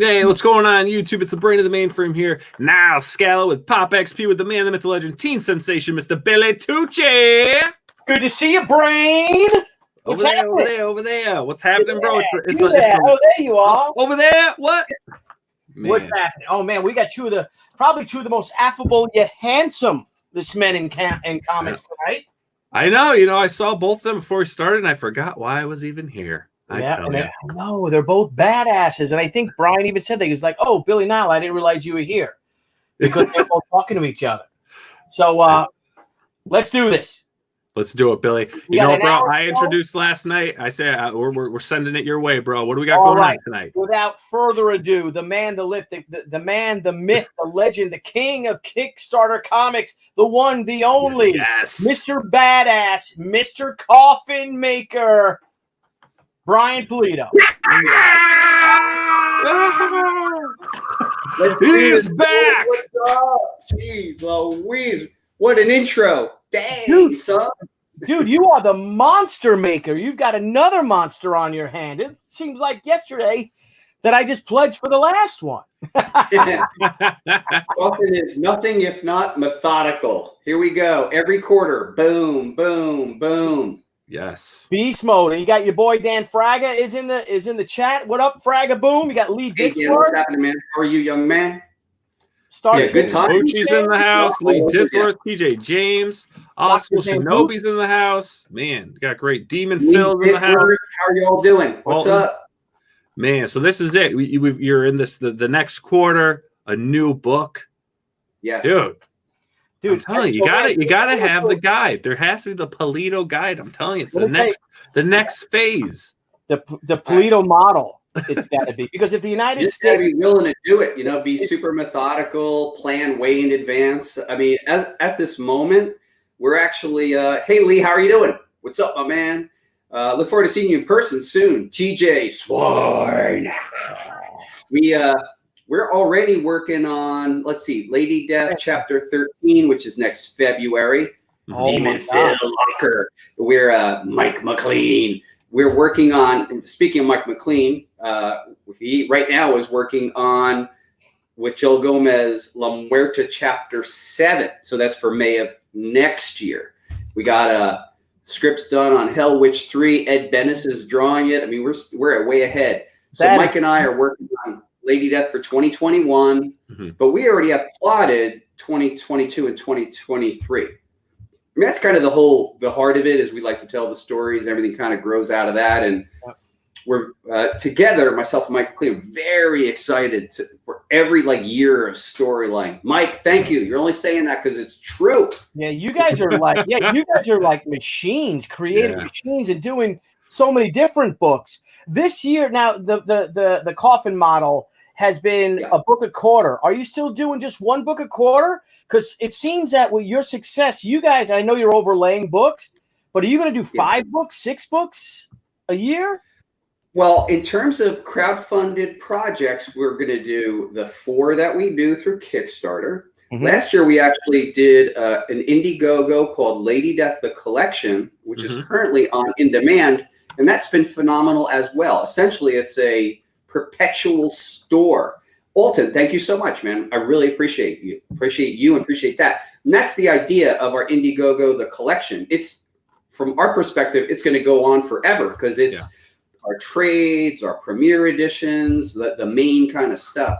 Hey, what's going on YouTube? It's the brain of the mainframe here. Nile Scala with POPXP with the man, the myth, the legend, teen sensation, Mr. Billy Tucci. Good to see you, Brain. Over there. What's happening, bro? It's oh, there you are. Over there. What? Man. What's happening? Oh man, we got probably two of the most affable yet handsome men in comics tonight. I know. I saw both of them before we started, and I forgot why I was even here. I know they're both badasses, and I think Brian even said that. He was like, "Oh, Billy Nile, I didn't realize you were here," because they're both talking to each other. So let's do this. Let's do it, Billy. You know, bro, I introduced last night. I said we're sending it your way, bro. What do we got going on tonight? Without further ado, the man, the man, the myth, the legend, the king of Kickstarter comics, the one, the only, yes. Mr. Badass, Mr. Coffin Maker, Brian Pulido. He's back. What's up? Jeez Louise. What an intro. Dang, son. Dude, you are the monster maker. You've got another monster on your hand. It seems like yesterday that I just pledged for the last one. Coffin is nothing if not methodical. Here we go. Every quarter. Boom, boom, boom. Yes. Beast mode. And you got your boy Dan Fraga is in the chat. What up, Fraga Boom? You got Lee Dixon. Hey, Dan, what's happening, man? How are you, young man? Good time. Gucci's in the house. Lee Disworth, TJ James, Oscar Shinobi's in the house. Man, got great Demon Phil's in the house. How are y'all doing? What's up? Man, so this is it. You're in the next quarter, a new book. Yes. Dude, I'm telling you, you gotta have the guide. There has to be the Pulido guide. I'm telling you, it's the next phase. The Pulido model. It's got to be, because if the United States got to be willing to do it, be super methodical, plan way in advance. I mean, at this moment, we're actually, hey Lee, how are you doing? What's up, my man? Look forward to seeing you in person soon. TJ Sworn. We're already working on, let's see, Lady Death Chapter 13, which is next February. Demon Phil Locker. We're Mike McLean. We're working on, speaking of Mike McLean, he right now is working on, with Joel Gomez, La Muerta Chapter 7. So that's for May of next year. We got scripts done on Hell Witch 3. Ed Bennis is drawing it. I mean, we're way ahead. So Mike and I are working on Lady Death for 2021, but we already have plotted 2022 and 2023. I mean, that's kind of the heart of it, is we like to tell the stories, and everything kind of grows out of that. And we're together, myself and Mike McLean, very excited for every year of storyline. Mike, thank you. You're only saying that because it's true. Yeah, you guys are like machines, creative machines, and doing so many different books. This year, now the Coffin model has been a book a quarter. Are you still doing just one book a quarter? Because it seems that with your success, you guys, I know you're overlaying books, but are you going to do 5 books, 6 books a year? Well, in terms of crowdfunded projects, we're going to do the 4 that we do through Kickstarter. Last year, we actually did an Indiegogo called Lady Death, the Collection, which is currently on In Demand, and that's been phenomenal as well. Essentially, it's a perpetual store. Alton, thank you so much, man. I really appreciate you and appreciate that. And that's the idea of our Indiegogo, the collection. It's, from our perspective, it's going to go on forever, because it's our trades, our premiere editions, the main kind of stuff.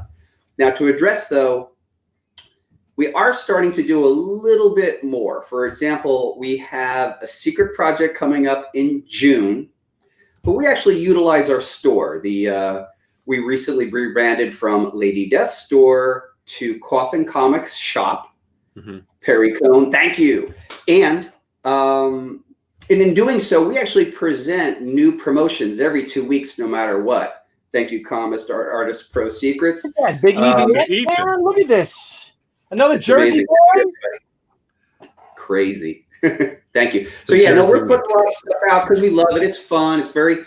Now, to address, though, we are starting to do a little bit more. For example, we have a secret project coming up in June, but we actually utilize our store. We recently rebranded from Lady Death Store to Coffin Comics Shop. Perry Cohn, thank you. And in doing so, we actually present new promotions every 2 weeks, no matter what. Thank you, Comist Artist Pro Secrets. Big EVS, man. Look at this. Another Jersey boy. Crazy. Thank you. So we're putting a lot of stuff out because we love it. It's fun. It's very,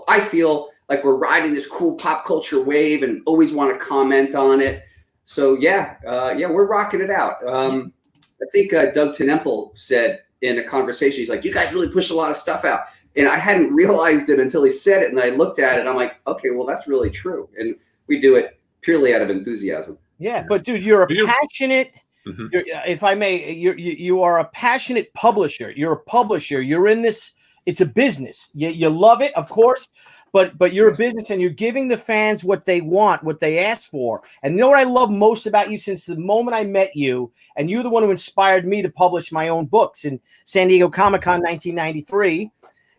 I feel like we're riding this cool pop culture wave and always want to comment on it. So we're rocking it out. I think Doug Tenemple said in a conversation, he's like, you guys really push a lot of stuff out. And I hadn't realized it until he said it. And I looked at it. And I'm like, okay, well, that's really true. And we do it purely out of enthusiasm. Yeah, but dude, you're a passionate. If I may, you are a passionate publisher. You're a publisher. You're in this. It's a business. You love it, of course, but you're a business, and you're giving the fans what they want, what they ask for. And you know what I love most about you since the moment I met you, and you're the one who inspired me to publish my own books in San Diego Comic-Con 1993,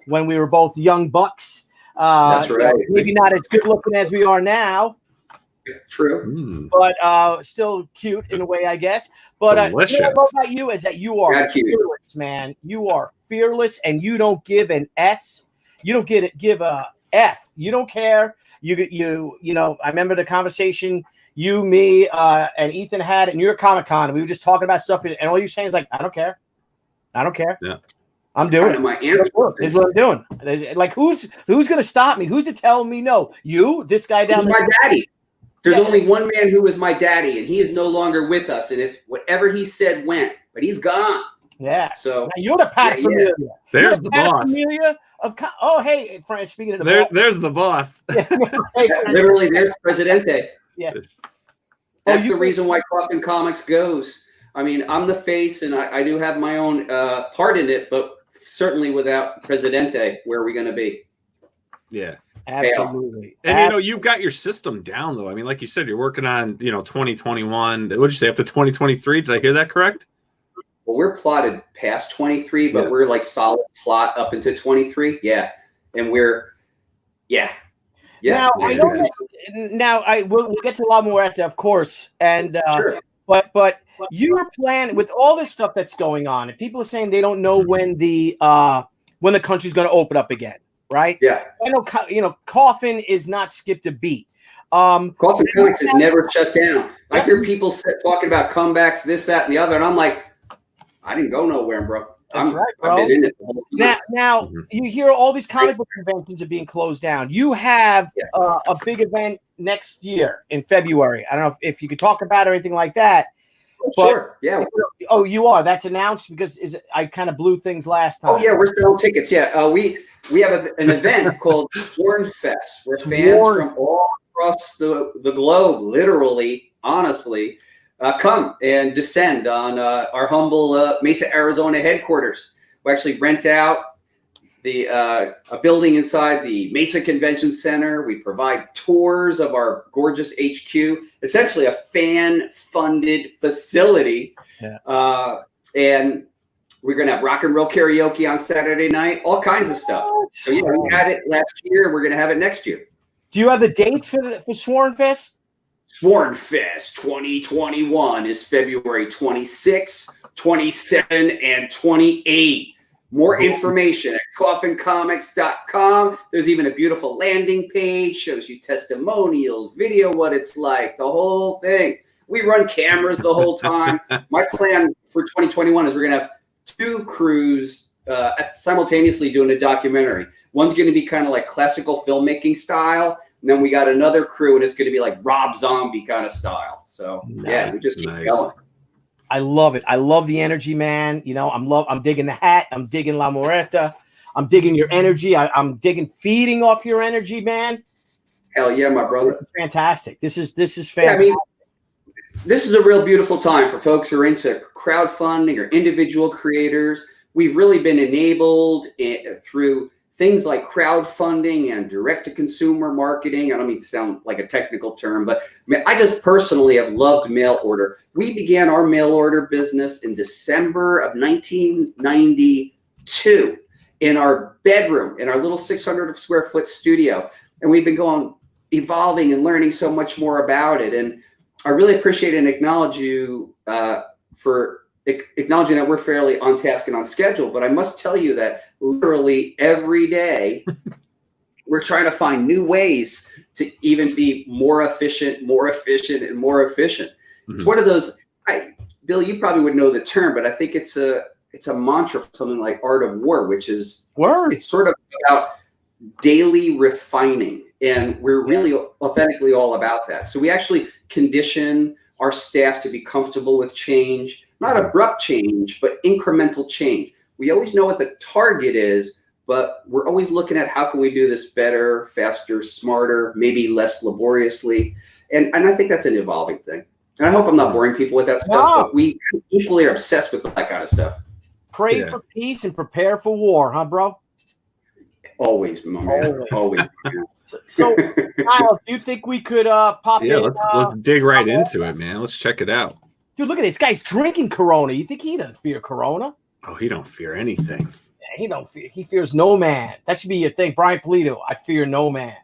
when we were both young bucks. That's right. Maybe not as good looking as we are now. True, but still cute in a way, I guess. But what I love about you is that you are fearless, man. You are fearless, and you don't give an S. You don't give a F. You don't care. You know. I remember the conversation you, me, and Ethan had at New York Comic-Con. And we were just talking about stuff, and all you're saying is like, I don't care. I don't care. Yeah. I'm doing it. My answer is what I'm doing. Like, who's gonna stop me? Who's to tell me no? You, this guy down there. My daddy. There's only one man who was my daddy, and he is no longer with us. And if whatever he said went, but he's gone. Yeah. So now you're the Pat Familia. There's the boss. Familia of hey, Frank. Speaking of there's the boss. Literally, there's Presidente. Yeah. That's the reason why Coffin Comics goes. I mean, I'm the face, and I do have my own part in it, but certainly without Presidente, where are we going to be? Yeah. Absolutely. And you know, you've got your system down though. I mean, like you said, you're working on, 2021. What'd you say, up to 2023? Did I hear that correct? Well, we're plotted past 23, but we're like solid plot up into 23. Yeah. And we'll get to La Muerta, of course. And but your plan with all this stuff that's going on, and people are saying they don't know when the country's going to open up again. Right? Yeah. I know, Coffin is not skipped a beat. Coffin Comics is never shut down. I hear people talking about comebacks, this, that, and the other, and I'm like, I didn't go nowhere, bro. That's right, bro. I've been in it the whole time. Now you hear all these comic book conventions are being closed down. You have a big event next year in February. I don't know if you could talk about it or anything like that. Sure. Yeah. Oh, you are. That's announced because I kind of blew things last time. Oh yeah, we're selling tickets. Yeah. We have an event called Sworn Fest, where fans from all across the globe, literally, honestly, come and descend on our humble Mesa, Arizona headquarters. We actually rent out a building inside the Mesa Convention Center. We provide tours of our gorgeous HQ, essentially a fan-funded facility. Yeah. And we're going to have rock and roll karaoke on Saturday night, all kinds of stuff. So yeah, we had it last year. We're going to have it next year. Do you have the dates for Sworn Fest? Sworn Fest 2021 is February 26, 27, and 28. More information at coffincomics.com. There's even a beautiful landing page, shows you testimonials, video, what it's like, the whole thing. We run cameras the whole time. My plan for 2021 is we're going to have 2 crews simultaneously doing a documentary. One's going to be kind of like classical filmmaking style. And then we got another crew, and it's going to be like Rob Zombie kind of style. So, yeah, we just keep going. I love it. I love the energy, man. I'm digging the hat. I'm digging La Muerta. I'm digging your energy. I'm digging feeding off your energy, man. Hell yeah, my brother. This is fantastic. This is fantastic. Yeah, I mean, this is a real beautiful time for folks who are into crowdfunding or individual creators. We've really been enabled through things like crowdfunding and direct-to-consumer marketing. I don't mean to sound like a technical term, but I just personally have loved mail order. We began our mail order business in December of 1992 in our bedroom, in our little 600 square foot studio. And we've been evolving and learning so much more about it. And I really appreciate and acknowledge you for acknowledging that we're fairly on task and on schedule, but I must tell you that literally every day we're trying to find new ways to even be more efficient, and more efficient. Mm-hmm. It's one of those, Bill, you probably would know the term, but I think it's a mantra for something like Art of War, which is it's sort of about daily refining, and we're really authentically all about that. So we actually condition our staff to be comfortable with change. Not abrupt change, but incremental change. We always know what the target is, but we're always looking at how can we do this better, faster, smarter, maybe less laboriously. And I think that's an evolving thing. And I hope I'm not boring people with that stuff, but we equally are obsessed with that kind of stuff. Pray for peace and prepare for war, huh, bro? Always, my man. Always. So, Nile, do you think we could pop in? Yeah, let's dig right into it, man. Let's check it out. Dude, look at this guy's drinking Corona. You think he doesn't fear Corona? Oh, he don't fear anything. Yeah, he don't fear. He fears no man. That should be your thing, Brian Pulido. I fear no man.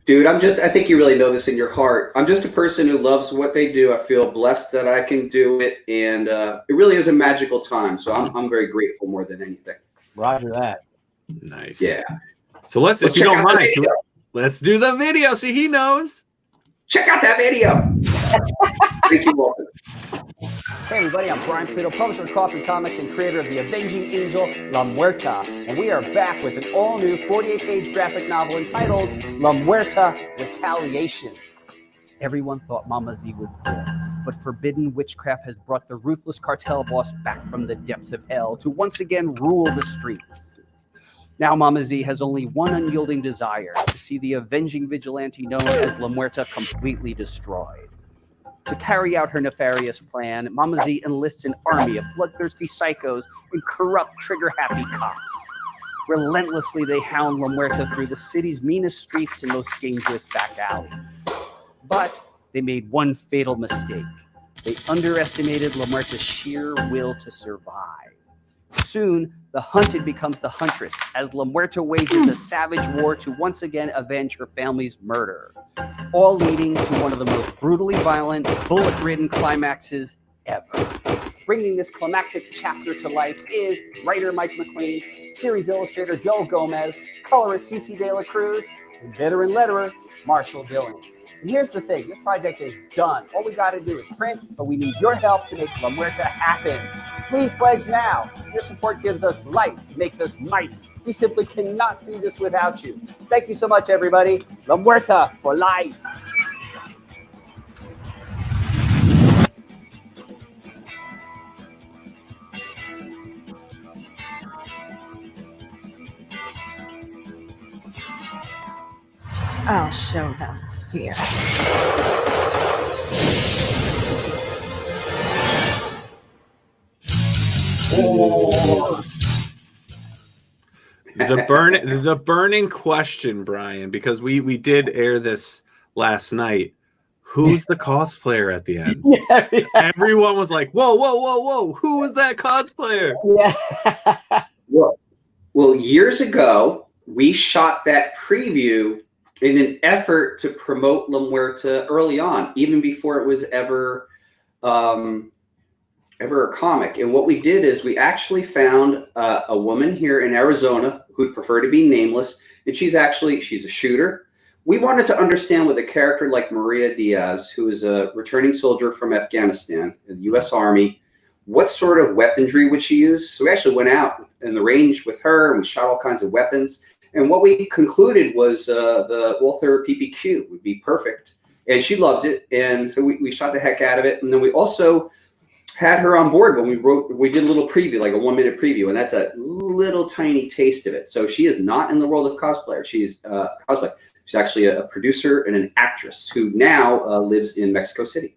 Dude, I think you really know this in your heart. I'm just a person who loves what they do. I feel blessed that I can do it, and it really is a magical time. So I'm very grateful more than anything. Roger that. Nice. Yeah. So let's if you don't mind, let's do the video. See, he knows. Check out that video. Thank you, Walter. Hey everybody, I'm Brian Pulido, publisher of Coffin Comics and creator of The Avenging Angel, La Muerta. And we are back with an all-new 48-page graphic novel entitled La Muerta, Retaliation. Everyone thought Mama Z was dead, but forbidden witchcraft has brought the ruthless cartel boss back from the depths of hell to once again rule the streets. Now Mama Z has only one unyielding desire, to see the avenging vigilante known as La Muerta completely destroyed. To carry out her nefarious plan, Mama Z enlists an army of bloodthirsty psychos and corrupt, trigger-happy cops. Relentlessly, they hound La Muerta through the city's meanest streets and most dangerous back alleys. But they made one fatal mistake. They underestimated La Muerta's sheer will to survive. Soon, the hunted becomes the huntress, as La Muerta wages a savage war to once again avenge her family's murder, all leading to one of the most brutally violent, bullet-ridden climaxes ever. Bringing this climactic chapter to life is writer Mike McLean, series illustrator Joel Gomez, colorist Cece De La Cruz, and veteran letterer Marshall Dillon. And here's the thing, this project is done. All we got to do is print, but we need your help to make La Muerta happen. Please pledge now. Your support gives us life, makes us mighty. We simply cannot do this without you. Thank you so much, everybody. La Muerta for life. I'll show them fear. The burning question, Brian, because we did air this last night. Who's the cosplayer at the end? Yeah. Everyone was like, whoa. Who was that cosplayer? Yeah. Well, years ago, we shot that preview in an effort to promote La Muerta early on, even before it was ever a comic. And what we did is we actually found a woman here in Arizona who'd prefer to be nameless, and she's a shooter. We wanted to understand with a character like Maria Diaz, who is a returning soldier from Afghanistan in the U.S. Army, what sort of weaponry would she use? So we actually went out in the range with her, and we shot all kinds of weapons. And what we concluded was the Walther PPQ would be perfect. And she loved it, and so we shot the heck out of it. And then we also had her on board when we did a little preview, like a 1-minute preview, and that's a little tiny taste of it. So she is not in the world of cosplayer. She's cosplay. She's actually a producer and an actress who now lives in Mexico City.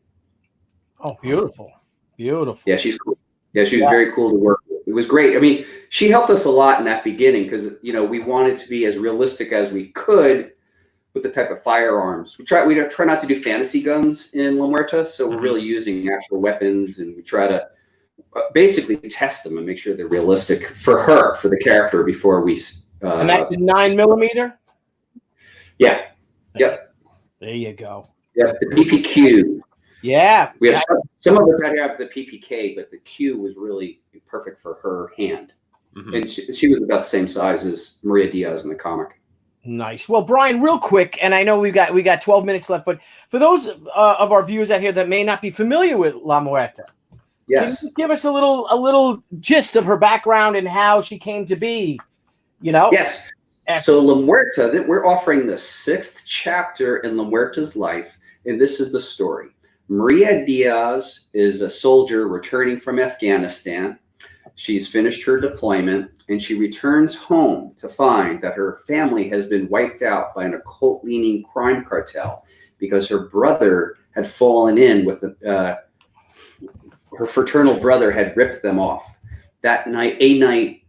Oh, beautiful. Beautiful. Yeah, she's cool. Yeah, she was very cool to work with. It was great. I mean, she helped us a lot in that beginning because, we wanted to be as realistic as we could with the type of firearms. We try not to do fantasy guns in La Muerta, so we're really using actual weapons, and we try to basically test them and make sure they're realistic for her, for the character, before we. And that's 9mm? Yeah. Yep. There you go. Yeah, the PPQ. Yeah. We have some of us had to have the PPK, but the Q was really perfect for her hand. Mm-hmm. And she was about the same size as Maria Diaz in the comic. Nice. Well, Brian, real quick, and I know we got 12 minutes left, but for those of our viewers out here that may not be familiar with La Muerta, yes, can you just give us a little gist of her background and how she came to be? Yes. So La Muerta, we're offering the 6th chapter in La Muerta's life, and this is the story. Maria Diaz is a soldier returning from Afghanistan. She's finished her deployment, and she returns home to find that her family has been wiped out by an occult-leaning crime cartel because her brother had fallen in with her fraternal brother had ripped them off. That night, a night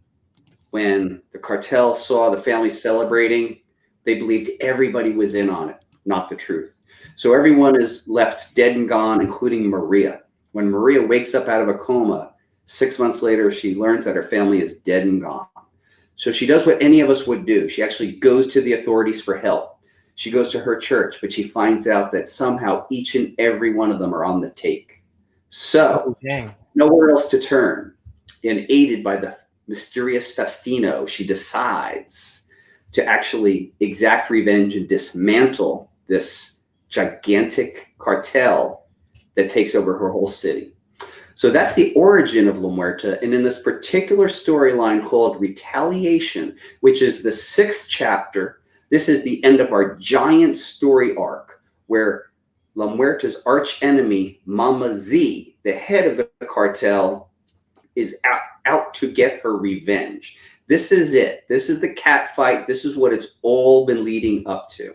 when the cartel saw the family celebrating, they believed everybody was in on it, not the truth. So everyone is left dead and gone, including Maria. When Maria wakes up out of a coma, 6 months later, she learns that her family is dead and gone. So she does what any of us would do. She actually goes to the authorities for help. She goes to her church, but she finds out that somehow each and every one of them are on the take. So nowhere else to turn. And aided by the mysterious Faustino, she decides to actually exact revenge and dismantle this gigantic cartel that takes over her whole city. So that's the origin of La Muerta. And in this particular storyline called Retaliation, which is the 6th chapter, this is the end of our giant story arc where La Muerta's arch enemy, Mama Z, the head of the cartel, is out to get her revenge. This is it. This is the cat fight. This is what it's all been leading up to.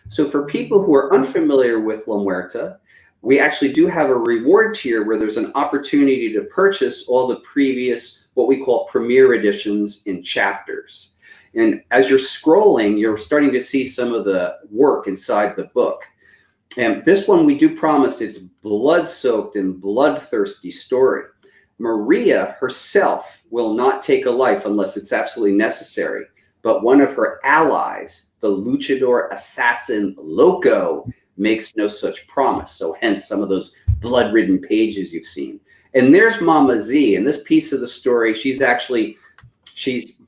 So for people who are unfamiliar with La Muerta, we actually do have a reward tier where there's an opportunity to purchase all the previous, what we call premiere editions in chapters. And as you're scrolling, you're starting to see some of the work inside the book. And this one, we do promise it's blood-soaked and bloodthirsty story. Maria herself will not take a life unless it's absolutely necessary. But one of her allies, the luchador assassin Loco, makes no such promise. So hence some of those blood-ridden pages you've seen. And there's Mama Z. In this piece of the story, she's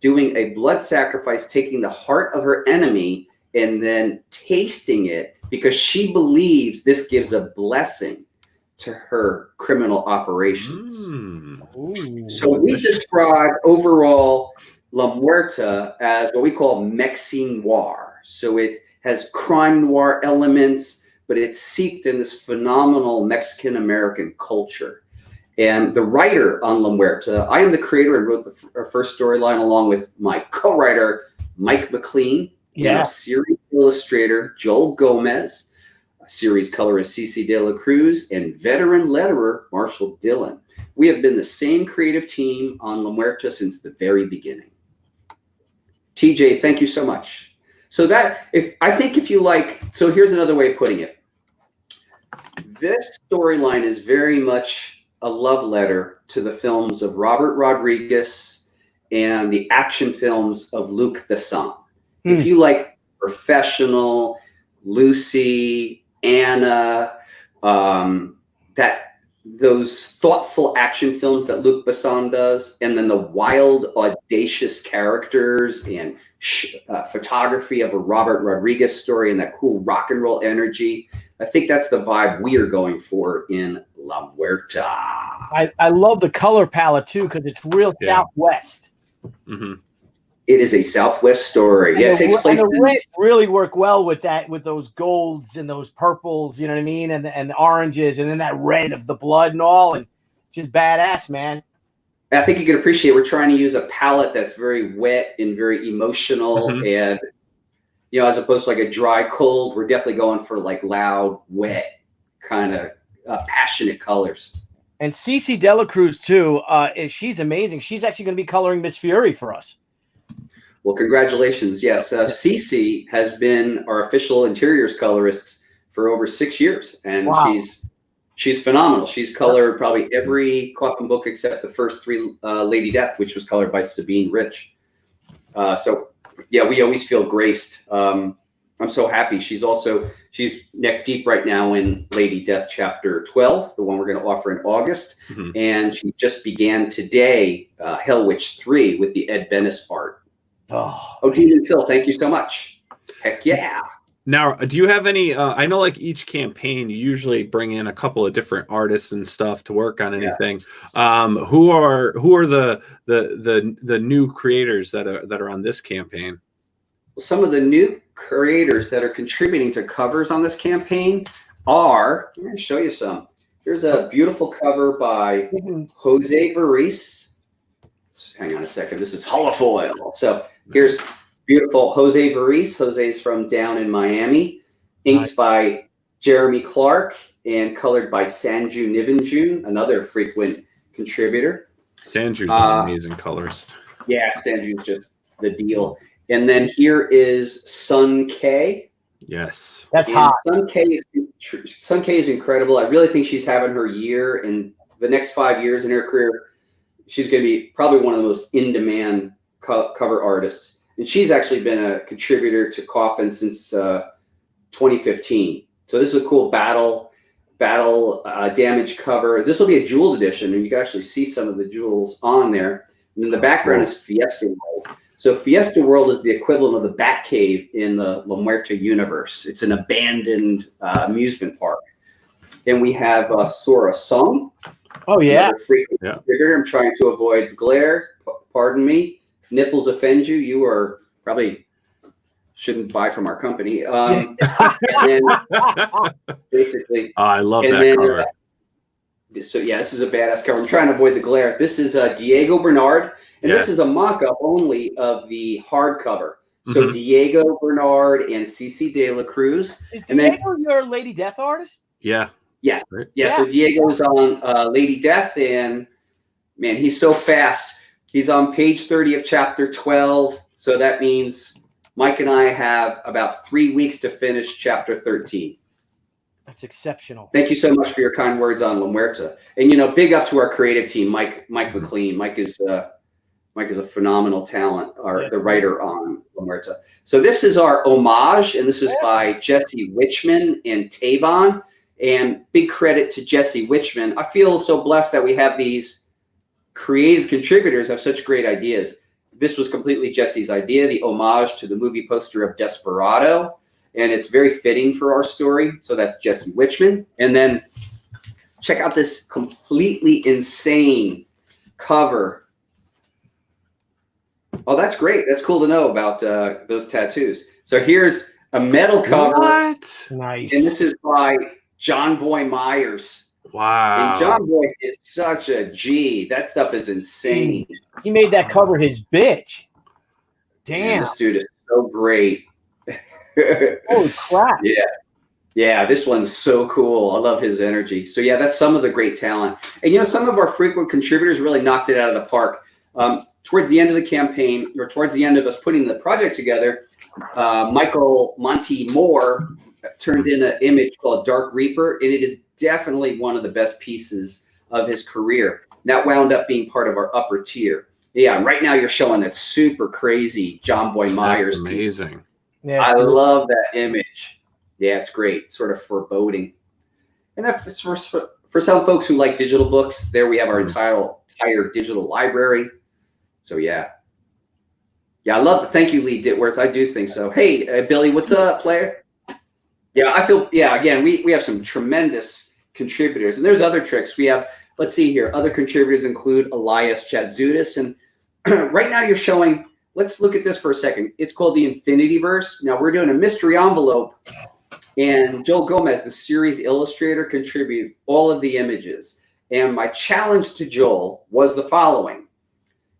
doing a blood sacrifice, taking the heart of her enemy and then tasting it because she believes this gives a blessing to her criminal operations. So we describe overall La Muerta as what we call Mexican noir. So it has crime noir elements, but it's seeped in this phenomenal Mexican-American culture. And the writer on La Muerta, I am the creator and wrote the first storyline along with my co-writer, Mike McLean, and our series illustrator, Joel Gomez, series colorist, Cece De La Cruz, and veteran letterer, Marshall Dillon. We have been the same creative team on La Muerta since the very beginning. TJ, thank you so much. So if you like, so here's another way of putting it. This storyline is very much a love letter to the films of Robert Rodriguez and the action films of Luc Besson. If you like Professional, Lucy, Anna, those thoughtful action films that Luc Besson does, and then the wild, audacious characters and photography of a Robert Rodriguez story and that cool rock and roll energy. I think that's the vibe we are going for in La Muerta. I love the color palette too because it's real Southwest. It is a Southwest story. And it takes place. And the reds really work well with that, with those golds and those purples, you know what I mean, and the oranges, and then that red of the blood and all, and just badass, man. I think you can appreciate we're trying to use a palette that's very wet and very emotional, and as opposed to like a dry cold, we're definitely going for like loud, wet, kind of passionate colors. And Cece De La Cruz too, she's amazing. She's actually going to be coloring Miss Fury for us. Well, congratulations. Yes, Cece has been our official interiors colorist for over 6 years, and she's phenomenal. She's colored probably every Coffin book except the first 3, Lady Death, which was colored by Sabine Rich. So yeah, we always feel graced. I'm so happy. She's neck deep right now in Lady Death chapter 12, the one we're going to offer in August, and she just began today Hell Witch 3 with the Ed Bennis art. Oh, Dean and Phil, thank you so much. Heck yeah. Now, do you have any, I know like each campaign, you usually bring in a couple of different artists and stuff to work on anything. Who are the new creators that are on this campaign? Well, some of the new creators that are contributing to covers on this campaign are, I'm going to show you some. Here's a beautiful cover by Jose Varese. hang on a second. This is holofoil. So here's beautiful Jose Varice. Jose's from down in Miami, inked by Jeremy Clark and colored by Sanju Nivenjun, another frequent contributor. Sanju's an amazing colorist. Yeah, Sanju's just the deal. And then here is Sun K. Yes. That's hot. Sun K is incredible. I really think she's having her year. In the next 5 years in her career, she's going to be probably one of the most in-demand cover artists. And she's actually been a contributor to Coffin since 2015. So this is a cool battle damage cover. This will be a jeweled edition, and you can actually see some of the jewels on there. And then the background is Fiesta World. So Fiesta World is the equivalent of the Batcave in the La Muerta universe. It's an abandoned amusement park. And we have Sora Sung. Oh, yeah. Frequent contributor. I'm trying to avoid glare. Pardon me. If nipples offend you, you are probably shouldn't buy from our company. And then basically. Oh, I love that cover. So yeah, this is a badass cover. I'm trying to avoid the glare. This is Diego Bernard, and this is a mock-up only of the hardcover. So Diego Bernard and Cici De La Cruz. Is Diego your Lady Death artist? Yeah. Yes. Yeah. So Diego's on Lady Death, and man, he's so fast. He's on page 30 of chapter 12. So that means Mike and I have about 3 weeks to finish chapter 13. That's exceptional. Thank you so much for your kind words on La Muerta. And, big up to our creative team, Mike McLean. Mike is a phenomenal talent, the writer on La Muerta. So this is our homage, and this is by Jesse Witchman and Tavon. And big credit to Jesse Witchman. I feel so blessed that we have these creative contributors have such great ideas. This was completely Jesse's idea, the homage to the movie poster of Desperado. And it's very fitting for our story. So that's Jesse Witchman. And then check out this completely insane cover. Oh, that's great. That's cool to know about those tattoos. So here's a metal cover. What? Nice. And this is by John Boy Myers. Wow. And John Boy is such a G. That stuff is insane. He made that cover his bitch. Damn. Man, this dude is so great. Holy crap. Yeah, this one's so cool. I love his energy. So yeah, that's some of the great talent. And some of our frequent contributors really knocked it out of the park. Towards the end of the campaign, or towards the end of us putting the project together, Michael Monty Moore turned in an image called Dark Reaper, and it is definitely one of the best pieces of his career. That wound up being part of our upper tier. Yeah, and right now you're showing that super crazy John Boy Myers That's amazing. piece. Yeah, I love that image. Yeah, it's great. Sort of foreboding. And for some folks who like digital books, there we have our entire digital library. So yeah, I love it. Thank you, Lee Ditworth. I do think so. Hey, Billy, what's up, player? Yeah, I feel. Yeah, again, we have some tremendous contributors, and there's other tricks. We have. Let's see here. Other contributors include Elias Chatzudis, and right now you're showing. Let's look at this for a second. It's called the Infinity Verse. Now we're doing a mystery envelope, and Joel Gomez, the series illustrator, contributed all of the images. And my challenge to Joel was the following.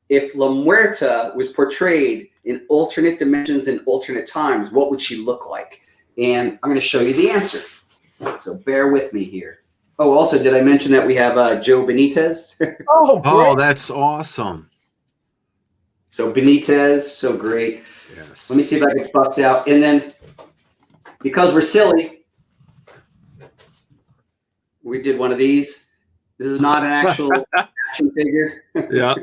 If La Muerta was portrayed in alternate dimensions and alternate times, what would she look like? And I'm going to show you the answer. So bear with me here. Oh, also, did I mention that we have Joe Benitez? Oh, that's awesome. So Benitez, so great. Yes. Let me see if I can bust out. And then, because we're silly, we did one of these. This is not an actual action figure. Yeah.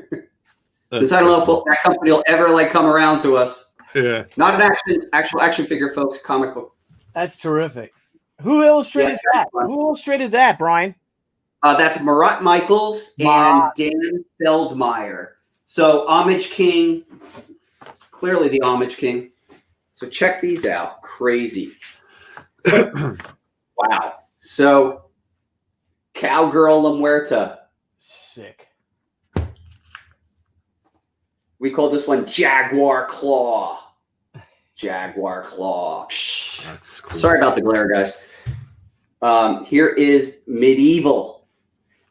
Since I don't know if that company will ever come around to us. Yeah. Not an actual action figure, folks. Comic book. That's terrific. Who illustrated that? Who illustrated that, Brian? That's Marat Michaels and Dan Feldmeyer. So Homage King, clearly the Homage King. So check these out. Crazy. Wow. So Cowgirl La Muerta. Sick. We call this one Jaguar Claw. Jaguar Claw. That's cool. Sorry about the glare, guys. Here is Medieval.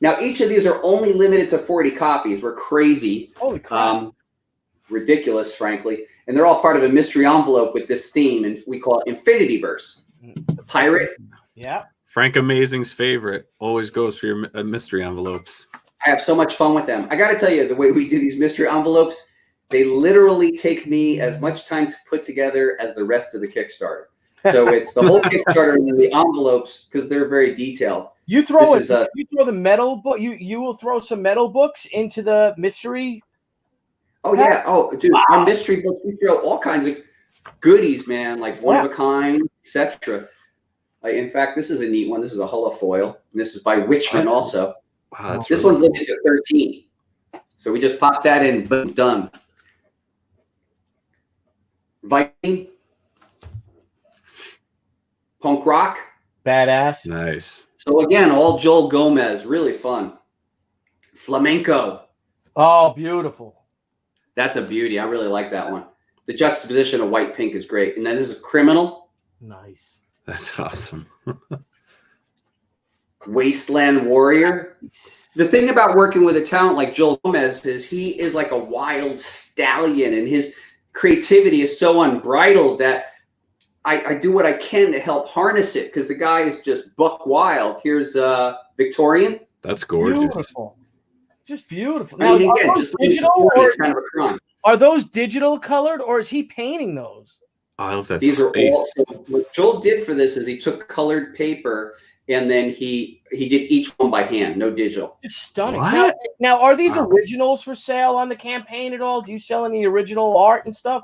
Now, each of these are only limited to 40 copies. We're crazy. Holy crap. Ridiculous, frankly. And they're all part of a mystery envelope with this theme, and we call it Infinity Verse. The pirate. Yeah. Frank Amazing's favorite always goes for your mystery envelopes. I have so much fun with them. I got to tell you, the way we do these mystery envelopes, they literally take me as much time to put together as the rest of the Kickstarter. So it's the whole Kickstarter and then the envelopes, because they're very detailed. You throw you throw the metal book. You will throw some metal books into the mystery. Oh yeah. Oh, dude, on mystery books we throw all kinds of goodies, man, like one of a kind, etc. In fact, this is a neat one. This is a holofoil, and this is by Witchman also. Wow, this one's limited to 13. So we just pop that in, boom, done. Viking. Punk rock. Badass. Nice. So again, all Joel Gomez, really fun. Flamenco. Oh, beautiful. That's a beauty. I really like that one. The juxtaposition of white pink is great. And then this is Criminal. Nice. That's awesome. Wasteland Warrior. The thing about working with a talent like Joel Gomez is he is like a wild stallion, and his creativity is so unbridled that I do what I can to help harness it, because the guy is just buck wild. Here's Victorian. That's gorgeous. Beautiful. Just beautiful. I mean, again, just digital, it's kind of a crime. Are those digital colored, or is he painting those? I love that. These space. are all. So what Joel did for this is he took colored paper and then he did each one by hand, no digital. It's stunning. What? Now, are these originals for sale on the campaign at all? Do you sell any original art and stuff?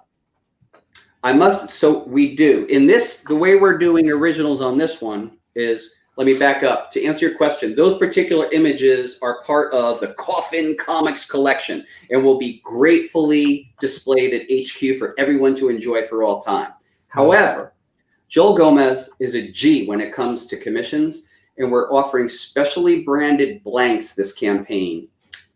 I must. So we do. In this, the way we're doing originals on this one is, let me back up. To answer your question, those particular images are part of the Coffin Comics collection and will be gratefully displayed at HQ for everyone to enjoy for all time. However, Joel Gomez is a G when it comes to commissions, and we're offering specially branded blanks this campaign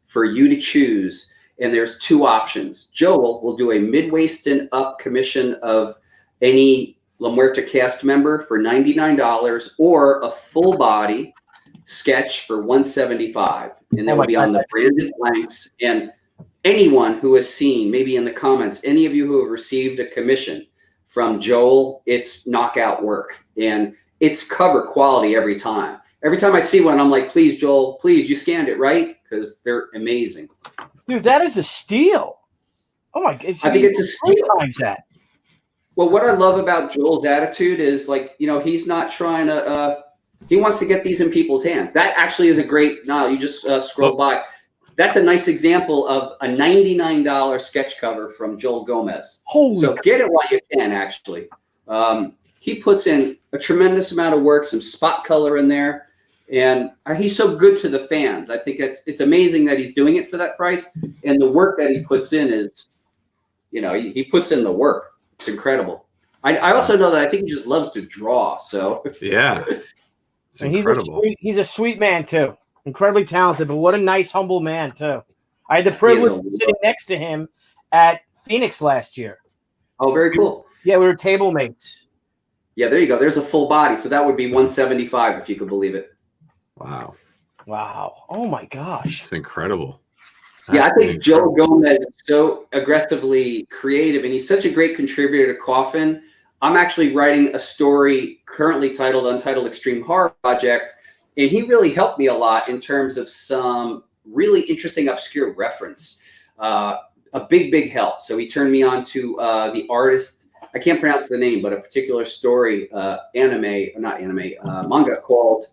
for you to choose. And there's two options. Joel will do a mid-waist and up commission of any La Muerta cast member for $99, or a full body sketch for $175. And that will be on the branded blanks. And anyone who has seen, maybe in the comments, any of you who have received a commission from Joel, it's knockout work. And it's cover quality every time. Every time I see one, I'm like, please, Joel, please, you scanned it, right? Because they're amazing. Dude, that is a steal. Oh my God. I think it's a steal. Times that. Well, what I love about Joel's attitude is, like, you know, he's not trying to, he wants to get these in people's hands. That actually is a great, no, you just scroll by. That's a nice example of a $99 sketch cover from Joel Gomez. Holy so get it while you can, actually. He puts in a tremendous amount of work, some spot color in there. And he's so good to the fans. I think it's amazing that he's doing it for that price. And the work that he puts in is, you know, he puts in the work. It's incredible. I also know that I think he just loves to draw. So yeah, it's incredible. He's a sweet man too. Incredibly talented, but what a nice, humble man too. I had the privilege of sitting next to him at Phoenix last year. Oh, very cool. Yeah, we were table mates. Yeah, there you go. There's a full body, so that would be $175 if you could believe it. Wow. Wow. Oh my gosh. It's incredible. Yeah, I think Joe Gomez is so aggressively creative, and he's such a great contributor to Coffin. I'm actually writing a story currently titled Untitled Extreme Horror Project, and he really helped me a lot in terms of some really interesting obscure reference. A big help. So he turned me on to the artist, I can't pronounce the name, but a particular story, manga called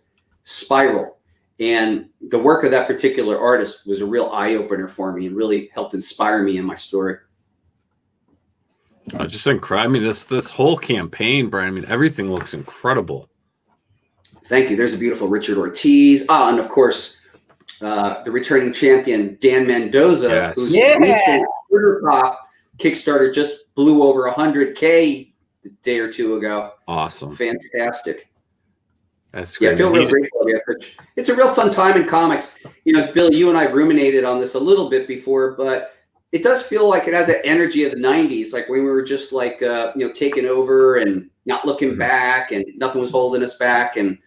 Spiral. And the work of that particular artist was a real eye-opener for me and really helped inspire me in my story. Just incredible. I mean, this whole campaign, Brian, I mean, everything looks incredible. Thank you. There's a beautiful Richard Ortiz. And of course, the returning champion, Dan Mendoza, whose recent Twitter pop Kickstarter just blew over 100K a day or two ago. Awesome. Fantastic. That's great. Yeah, I feel real grateful. It's a real fun time in comics. You know, Bill, you and I ruminated on this a little bit before, but it does feel like it has that energy of the 90s, like when we were just like, taking over and not looking back, and nothing was holding us back. And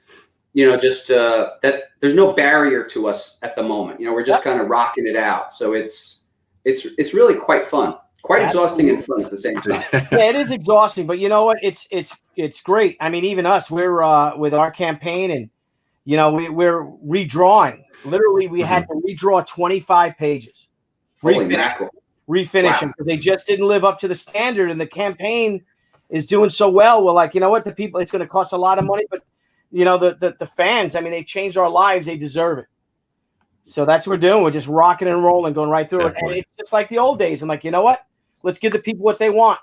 you know, just that there's no barrier to us at the moment. You know, we're just kind of rocking it out. So it's really quite fun, quite exhausting and fun at the same time. Yeah, it is exhausting, but you know what? It's great. I mean, even us, we're with our campaign, and you know, we're redrawing. Literally, we had to redraw 25 pages. Holy mackerel. Refinish them because they just didn't live up to the standard, and the campaign is doing so well. We're like, you know what? The people, it's going to cost a lot of money, but you know, the fans, I mean, they changed our lives. They deserve it. So that's what we're doing. We're just rocking and rolling, going right through it. And it's just like the old days. I'm like, you know what? Let's give the people what they want.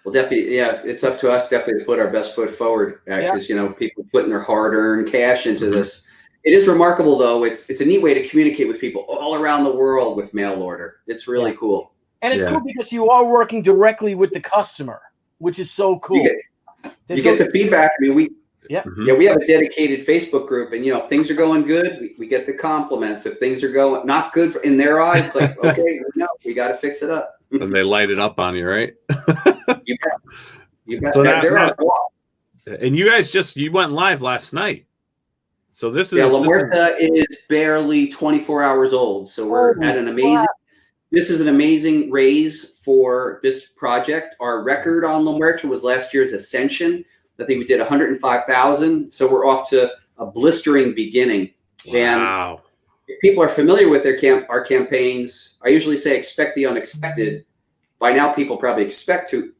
Well, definitely, yeah, it's up to us definitely to put our best foot forward because, you know, people putting their hard-earned cash into this. It is remarkable, though. It's a neat way to communicate with people all around the world with mail order. It's really cool. And it's cool because you are working directly with the customer, which is so cool. You get the feedback. I mean, we have a dedicated Facebook group, and you know, if things are going good, we get the compliments. If things are going not good in their eyes, it's like, okay, no, we got to fix it up. And they light it up on you, right? You bet. So and you guys you went live last night. So this is La Muerta is barely 24 hours old. So we're at an amazing. This is an amazing raise for this project. Our record on La Muerta was last year's Ascension. I think we did 105,000. So we're off to a blistering beginning. Wow. And if people are familiar with our campaigns, I usually say expect the unexpected. By now, people probably expect the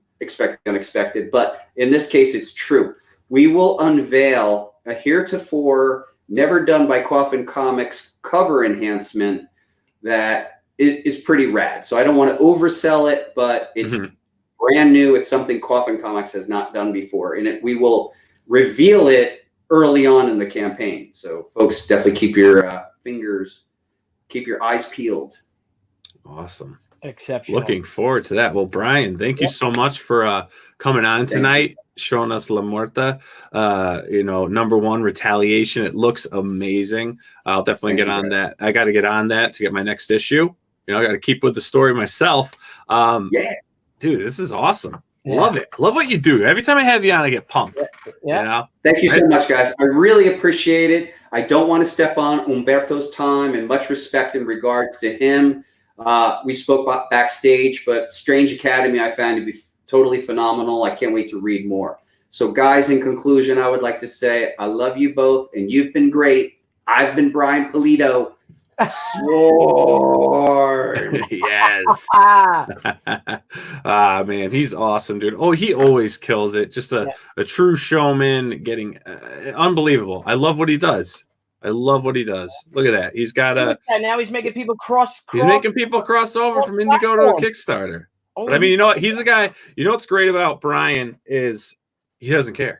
unexpected, but in this case, it's true. We will unveil a heretofore, never done by Coffin Comics cover enhancement that is pretty rad. So I don't want to oversell it, but it's brand new. It's something Coffin Comics has not done before, and we will reveal it early on in the campaign. So folks, definitely keep your eyes peeled. Awesome. Exceptional. Looking forward to that. Well, Brian, thank you so much for coming on tonight, showing us La Muerta. You know, #1 Retaliation. It looks amazing. I'll definitely get on that. I got to get on that to get my next issue. You know, I got to keep with the story myself. Dude, this is awesome. Love it. Love what you do. Every time I have you on, I get pumped. You know? Thank you so much, guys. I really appreciate it. I don't want to step on Humberto's time, and much respect in regards to him. We spoke about backstage, but Strange Academy I found to be totally phenomenal. I can't wait to read more. So guys, in conclusion, I would like to say I love you both, and you've been great. I've been Brian Pulido. Sword. Yes. Man, he's awesome, dude. Oh, he always kills it. Just a true showman, getting unbelievable. I love what he does. Look at that. He's got now he's making people cross. He's making people cross over from Indigo to a Kickstarter. But I mean, you know what? He's the guy. You know what's great about Brian is he doesn't care.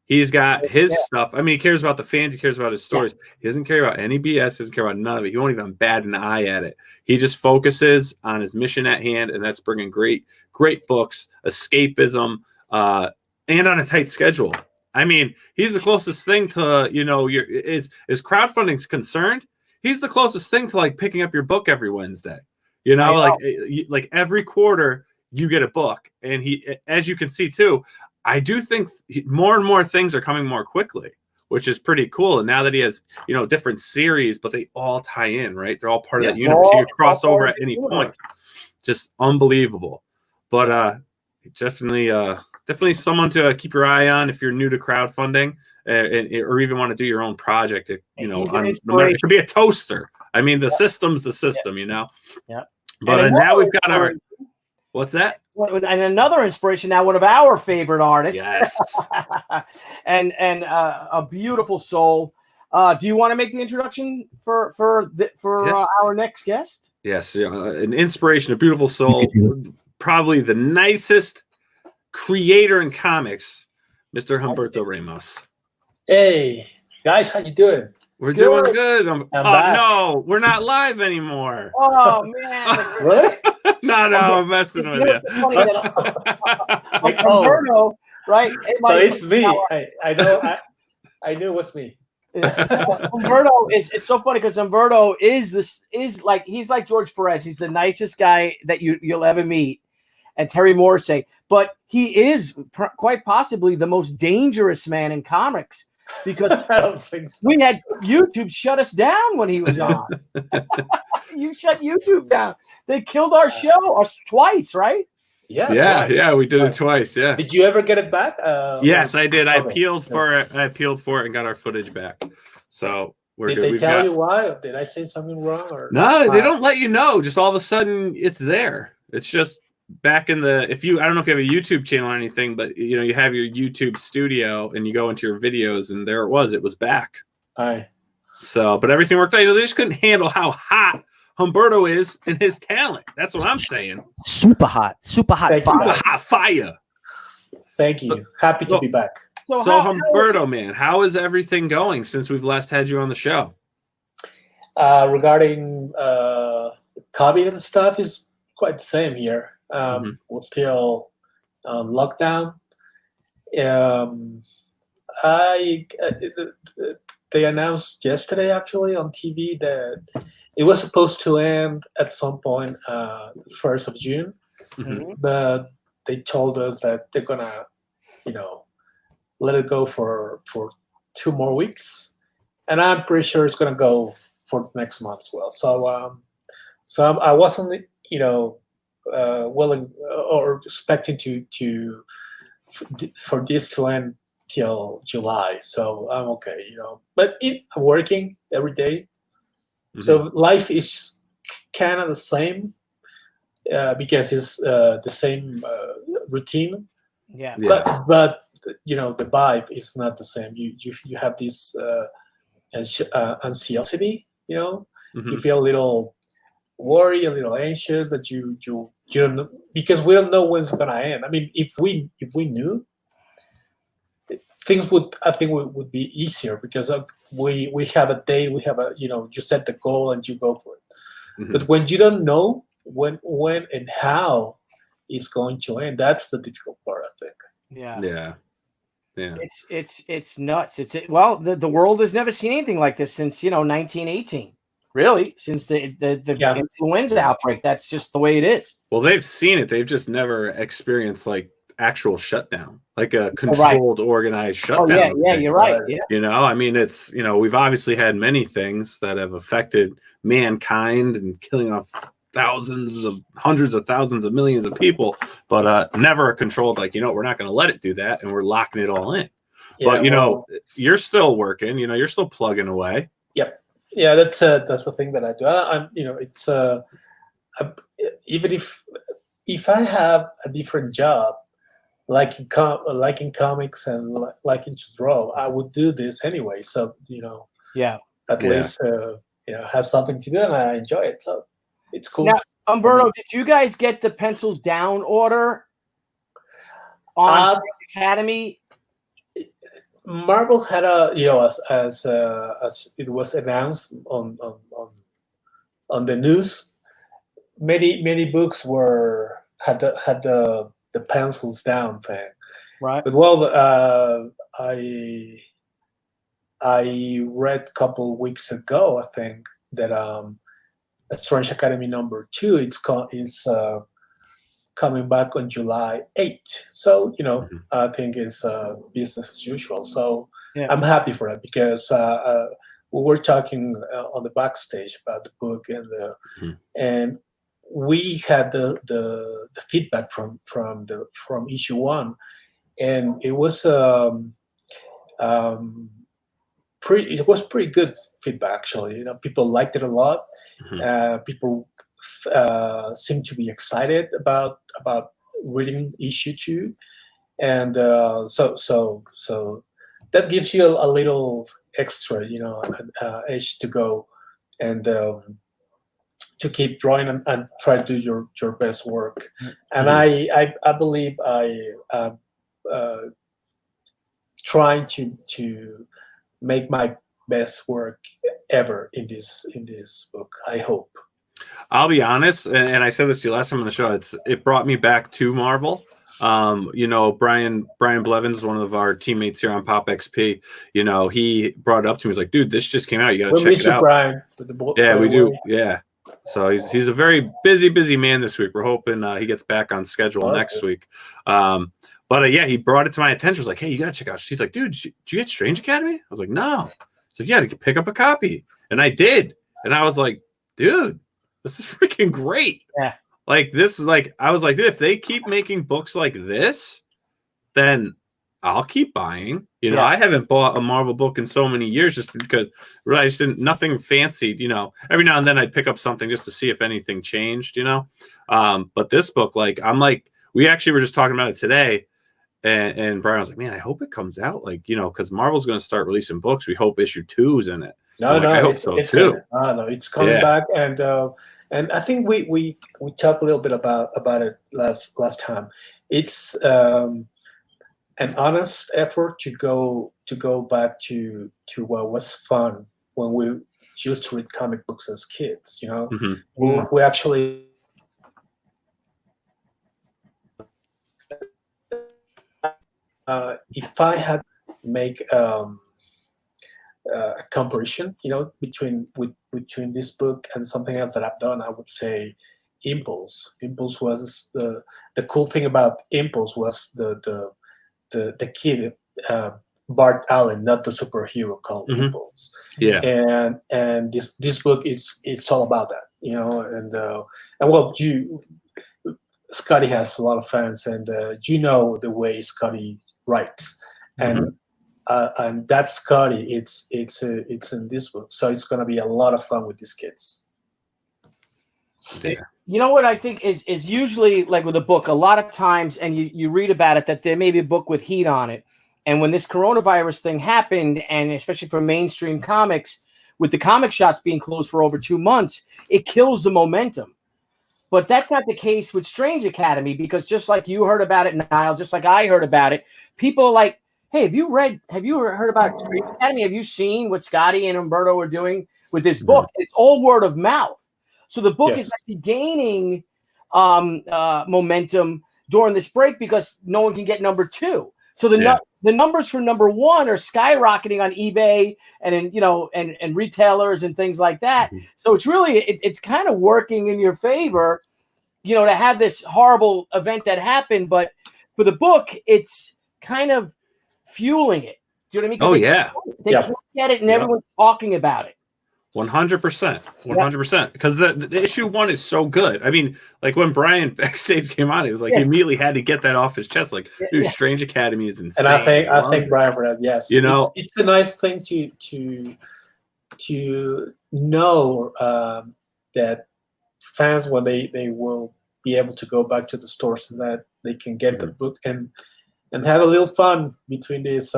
He's got his stuff. I mean, he cares about the fans. He cares about his stories. He doesn't care about any BS. He doesn't care about none of it. He won't even bat an eye at it. He just focuses on his mission at hand, and that's bringing great books, escapism, and on a tight schedule. I mean, he's the closest thing to, you know, is crowdfunding's concerned. He's the closest thing to like picking up your book every Wednesday. You know, like every quarter you get a book, and as you can see too, I do think more and more things are coming more quickly, which is pretty cool. And now that he has, you know, different series, but they all tie in, right? They're all part of that universe. You can cross over at any point. Just unbelievable. But definitely someone to keep your eye on if you're new to crowdfunding or even want to do your own project. You know, it could be a toaster. I mean, the system's the system, you know? Yeah. But now we've got our, what's that? And another inspiration now, one of our favorite artists. Yes. and a beautiful soul. Do you want to make the introduction for our next guest? Yes. An inspiration, a beautiful soul, probably the nicest creator in comics, Mr. Humberto Ramos. Hey guys, how you doing? We're doing good. No, we're not live anymore. Oh man! What? No, I'm messing with you. Like Humberto, right? So it's me. I know. I knew it was me. Humberto it's so funny because Humberto is like he's like George Perez. He's the nicest guy that you'll ever meet, and Terry Morrissey. But he is quite possibly the most dangerous man in comics because I don't think so. we had YouTube shut us down when he was on. You shut YouTube down. They killed our show us twice, right? Yeah, twice. We did it twice. Yeah. Did you ever get it back? Yes, I did. I Okay. appealed for it. I appealed for it and got our footage back. So we're Did good. they tell you why? Did I say something wrong? Or No, they don't let you know. Just all of a sudden, it's there. It's just back in the. I don't know if you have a YouTube channel or anything, but you have your YouTube studio and you go into your videos, and there it was. It was back. Aye. So, but everything worked out. They just couldn't handle how hot Humberto is and his talent. That's what I'm saying. Super hot Super hot fire. Thank you. Happy to be back. So Humberto, man, how is everything going since we've last had you on the show? Regarding COVID and stuff, is quite the same here. We're still on lockdown. They announced yesterday, actually, on TV that it was supposed to end at some point, 1st of June, but they told us that they're gonna, let it go for 2 more weeks, and I'm pretty sure it's gonna go for the next month as well. So I wasn't, willing or expecting for this to end till July. So I'm okay, But I'm working every day, so life is kind of the same because it's the same routine. Yeah. But the vibe is not the same. You have this anxiety. You feel a little worried, a little anxious that you don't know, because we don't know when it's gonna end. I mean, if we knew, things would be easier, because we have a day, we have you set the goal and you go for it. But when you don't know when and how it's going to end, that's the difficult part, I think. Yeah. It's nuts. The world has never seen anything like this since 1918. Really, since the influenza outbreak. That's just the way it is. Well, they've seen it. They've just never experienced like actual shutdown, like a controlled, organized shutdown. Yeah, you're right. Yeah. I mean, it's we've obviously had many things that have affected mankind and killing off hundreds of thousands of millions of people, but never a controlled, like, we're not going to let it do that, and we're locking it all in. But you're still working. You're still plugging away. Yep. Yeah, that's the thing that I do. It's even if I have a different job, like in comics and like to draw, I would do this anyway. So at least have something to do, and I enjoy it. So it's cool. Now, Humberto, did you guys get the pencils down order on Academy? Marvel had as it was announced on the news, many books had the pencils down thing, right? But I read a couple weeks ago, I think, that Strange Academy #2 is coming back on July 8th. So, I think it's business as usual. So I'm happy for that, because we were talking on the backstage about the book, and we had the feedback from issue 1, and it was pretty good feedback, actually. People liked it a lot. People seem to be excited about reading issue 2, and so that gives you a little extra, edge to go and to keep drawing and try to do your best work. And I believe I trying to make my best work ever in this book, I hope. I'll be honest, and I said this to you last time on the show, it brought me back to Marvel. Brian Blevins is one of our teammates here on POPXP. He brought it up to me. He's like, dude, this just came out. You got to check it out. Brian, we do. Yeah. So he's a very busy man this week. We're hoping he gets back on schedule next week. But But yeah, he brought it to my attention. Was like, hey, you gotta check out. She's like, dude, did you get Strange Academy? I was like, no. So yeah, to pick up a copy, and I did, and I was like, dude, this is freaking great. Yeah. Like this is like, I was like, dude, if they keep making books like this, then I'll keep buying. You know, I haven't bought a Marvel book in so many years just because really I just didn't, nothing fancied, you know. Every now and then I'd pick up something just to see if anything changed, you know. But this book, like, I'm like, we actually were just talking about it today. And Brian was like, man, I hope it comes out, like, you know, because Marvel's going to start releasing books. We hope issue 2's in it. No, I hope so too. No, it's coming back, and I think we talked a little bit about it last time. It's an honest effort to go back to what was fun when we used to read comic books as kids. You know, we actually. If I had to make a comparison, you know, between this book and something else that I've done, I would say Impulse. Impulse was the cool thing about Impulse was the kid, Bart Allen, not the superhero called Impulse. Yeah. And this book it's all about that, you know, and well, Scotty has a lot of fans, and you know the way Scotty writes, and that Scotty, it's in this book, so it's gonna be a lot of fun with these kids. Yeah. You know what I think is usually like with a book, a lot of times, and you read about it, that there may be a book with heat on it, and when this coronavirus thing happened, and especially for mainstream comics, with the comic shops being closed for over 2 months, it kills the momentum. But that's not the case with Strange Academy, because just like you heard about it, Nile, just like I heard about it, people are like, hey, have you heard about Strange Academy? Have you seen what Scotty and Humberto are doing with this book? It's all word of mouth. So the book is actually gaining momentum during this break because no one can get number 2. So the numbers for number 1 are skyrocketing on eBay and in, you know, and retailers and things like that. So it's really it's kind of working in your favor, you know, to have this horrible event that happened. But for the book, it's kind of fueling it. Do you know what I mean? Oh yeah, they can't get it, and everyone's talking about it. 100%, 100%. Because the issue 1 is so good. I mean, like when Brian backstage came on, it was like he immediately had to get that off his chest. Like, dude, Strange Academy is insane. And I think Brian for that. Yes, you know, it's a nice thing to know that fans, when they will be able to go back to the stores and that they can get the book and have a little fun between this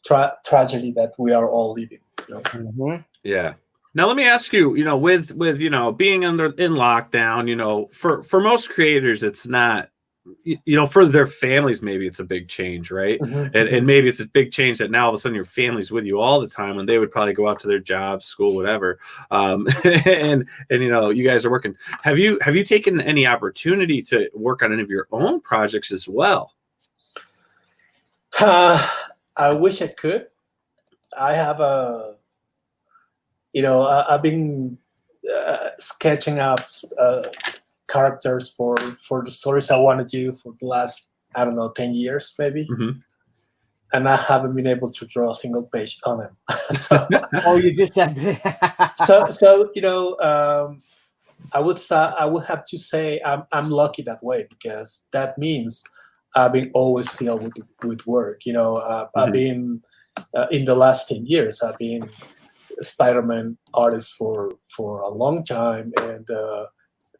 tragedy that we are all living. You know? Yeah. Now let me ask you, you know, with you know, being in lockdown, you know, for most creators, it's not, you know, for their families, maybe it's a big change, right? And maybe it's a big change that now all of a sudden your family's with you all the time when they would probably go out to their jobs, school, whatever. And you know, you guys are working. Have you taken any opportunity to work on any of your own projects as well? I wish I could. I have I've been sketching up characters for the stories I want to do for the last, I don't know, 10 years maybe. And I haven't been able to draw a single page on them. So, you just have so you know, I would have to say I'm lucky that way, because that means I've been always filled with work. You know, I've been in the last 10 years, I've been a Spider-Man artist for a long time, and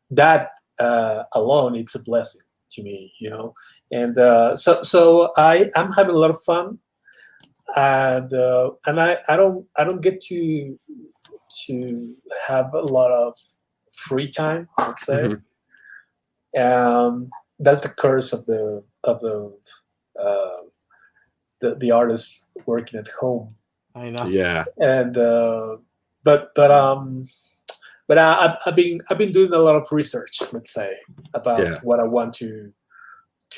that alone, it's a blessing to me, you know. And so I'm having a lot of fun, and I don't get to have a lot of free time, let's say. That's the curse of the artist working at home. I know. Yeah. And but I've been doing a lot of research, let's say, about what I want to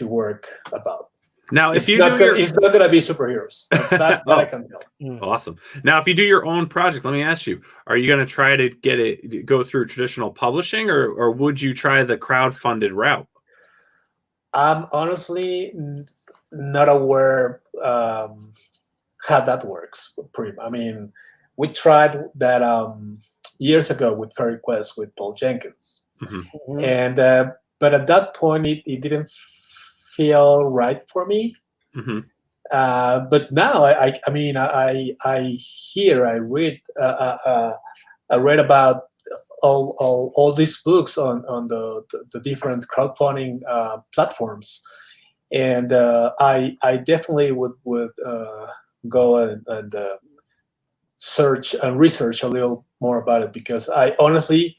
work about. Now, if it's not going to be superheroes. That I can tell. Awesome. Now, if you do your own project, let me ask you: are you going to try to go through traditional publishing, or would you try the crowdfunded route? Honestly, not aware how that works. I mean, we tried that years ago with Fairy Quest with Paul Jenkins, and but at that point it didn't feel right for me. But now I read about all these books on the different crowdfunding platforms, and I definitely would go and search and research a little more about it, because I honestly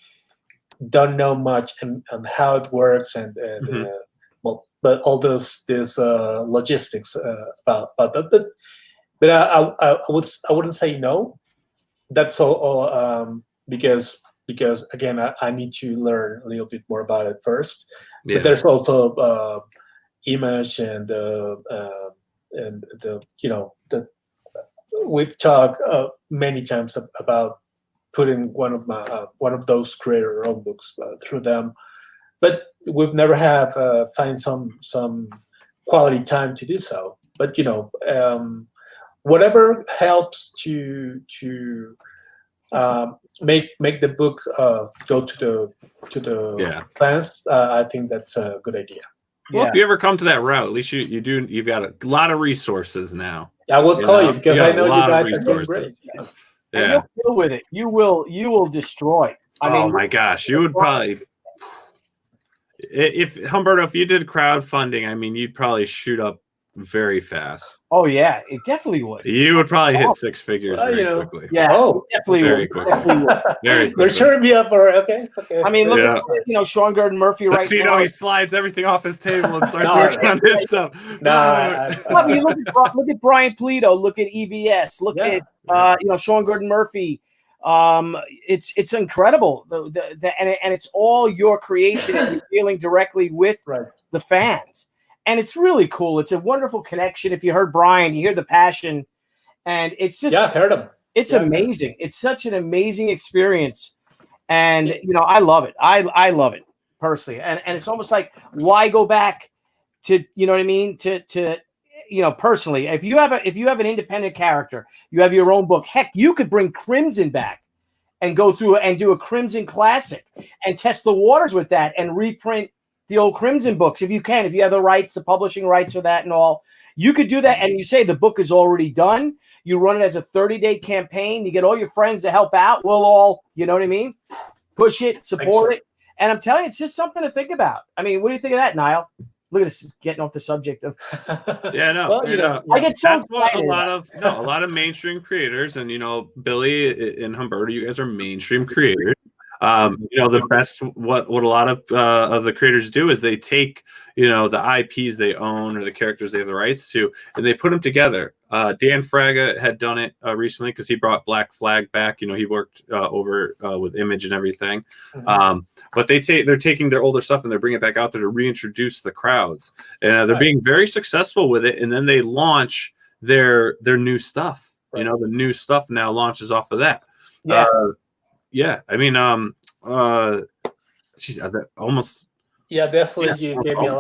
don't know much and how it works and but all this logistics about that. But I wouldn't say no. That's all because again I need to learn a little bit more about it first. But there's also image and we've talked many times about putting one of those creator-owned books through them, but we've never have find some quality time to do so. But whatever helps to make the book go to the fans, I think that's a good idea. Well, if you ever come to that route, at least you've got a lot of resources now. I will call you because I know you guys are doing great. And you'll deal with it. You will destroy. I mean, my gosh, you would probably, if Humberto, if you did crowdfunding, I mean, you'd probably shoot up very fast. Oh yeah, it definitely would. You would probably hit six figures very quickly. Yeah, definitely very would. quickly. Definitely would. Very quickly. They're sure me up for okay. I mean, look at Sean Gordon Murphy right now. He slides everything off his table and starts working on his stuff. I mean, look at Brian Pulido. Look at EVS. Look at Sean Gordon Murphy. It's incredible. And it's all your creation, and you're dealing directly with the fans. And it's really cool. It's a wonderful connection. If you heard Brian, you hear the passion, and it's just I heard him. It's amazing. It's such an amazing experience, and I love it. I love it personally, and it's almost like, why go back to what I mean to personally. If you have an independent character, you have your own book. Heck, you could bring Crimson back and go through and do a Crimson classic and test the waters with that and reprint the old Crimson books, if you have the rights, the publishing rights for that and all. You could do that, and you say the book is already done. You run it as a 30-day campaign. You get all your friends to help out. We'll all, push it, support it. And I'm telling you, it's just something to think about. I mean, what do you think of that, Nile? Look at this, getting off the subject of. I get so excited. A lot of mainstream creators, and Billy and Humberto, you guys are mainstream creators. The best what a lot of the creators do is they take the IPs they own or the characters they have the rights to, and they put them together. Dan Fraga had done it recently because he brought Black Flag back. He worked over with Image and everything. But they're taking their older stuff and they're bringing it back out there to reintroduce the crowds, and they're being very successful with it. And then they launch their new stuff. The new stuff now launches off of that. I mean, almost. Yeah, definitely. You gave me a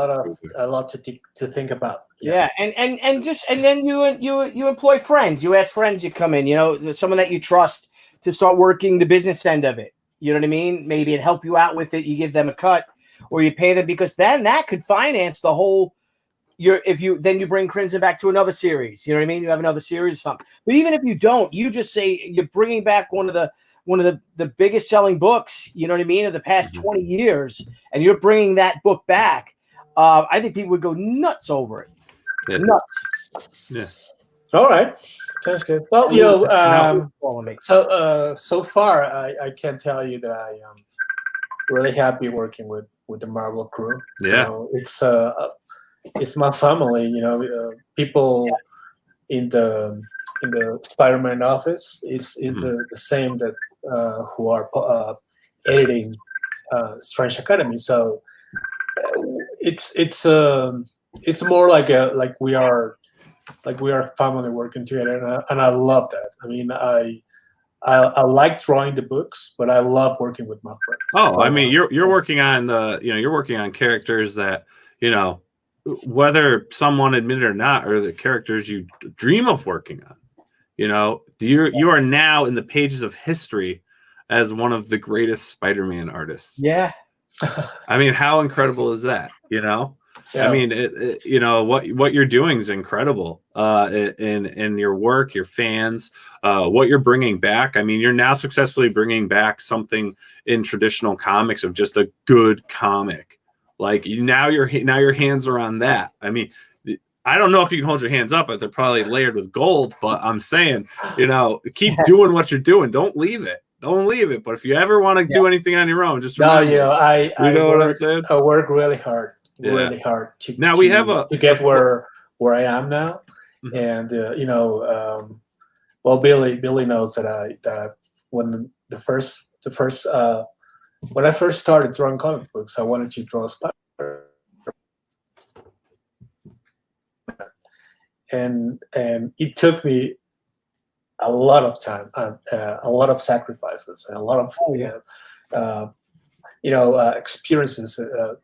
lot to think about. And then you employ friends. You ask friends to come in. Someone that you trust to start working the business end of it. You know what I mean? Maybe it help you out with it. You give them a cut, or you pay them, because then that could finance the whole. Then you bring Crimson back to another series. You know what I mean? You have another series or something. But even if you don't, you just say you're bringing back one of the biggest selling books, you know what I mean, of the past 20 years, and you're bringing that book back. I think people would go nuts over it. Nuts. Yeah. All right. Sounds good. Well, so far, I can tell you that I am really happy working with the Marvel crew. Yeah. It's my family. People in the Spider-Man office is the same that who are editing Strange Academy. So it's more like we are family working together, and I love that. I mean, I like drawing the books, but I love working with my friends. Oh, I mean, you're working on you're working on characters that whether someone admit it or not, are the characters you dream of working on. You know, you are now in the pages of history as one of the greatest Spider-Man artists. Yeah. I mean, how incredible is that? You know, Yeah. I mean, you know, what you're doing is incredible. In your work, your fans, what you're bringing back. I mean, you're now successfully bringing back something in traditional comics of just a good comic. Like now your hands are on that. I mean, I don't know if you can hold your hands up, but they're probably layered with gold. But I'm saying, you know, keep doing what you're doing. Don't leave it. Don't leave it. But if you ever want to do anything on your own, just remember. No, you know, you know what I'm saying? I work really hard to now we have to get where I am now, and you know, well, Billy knows that when when I first started drawing comic books, I wanted to draw Spider. And it took me a lot of time, a lot of sacrifices, and a lot of experiences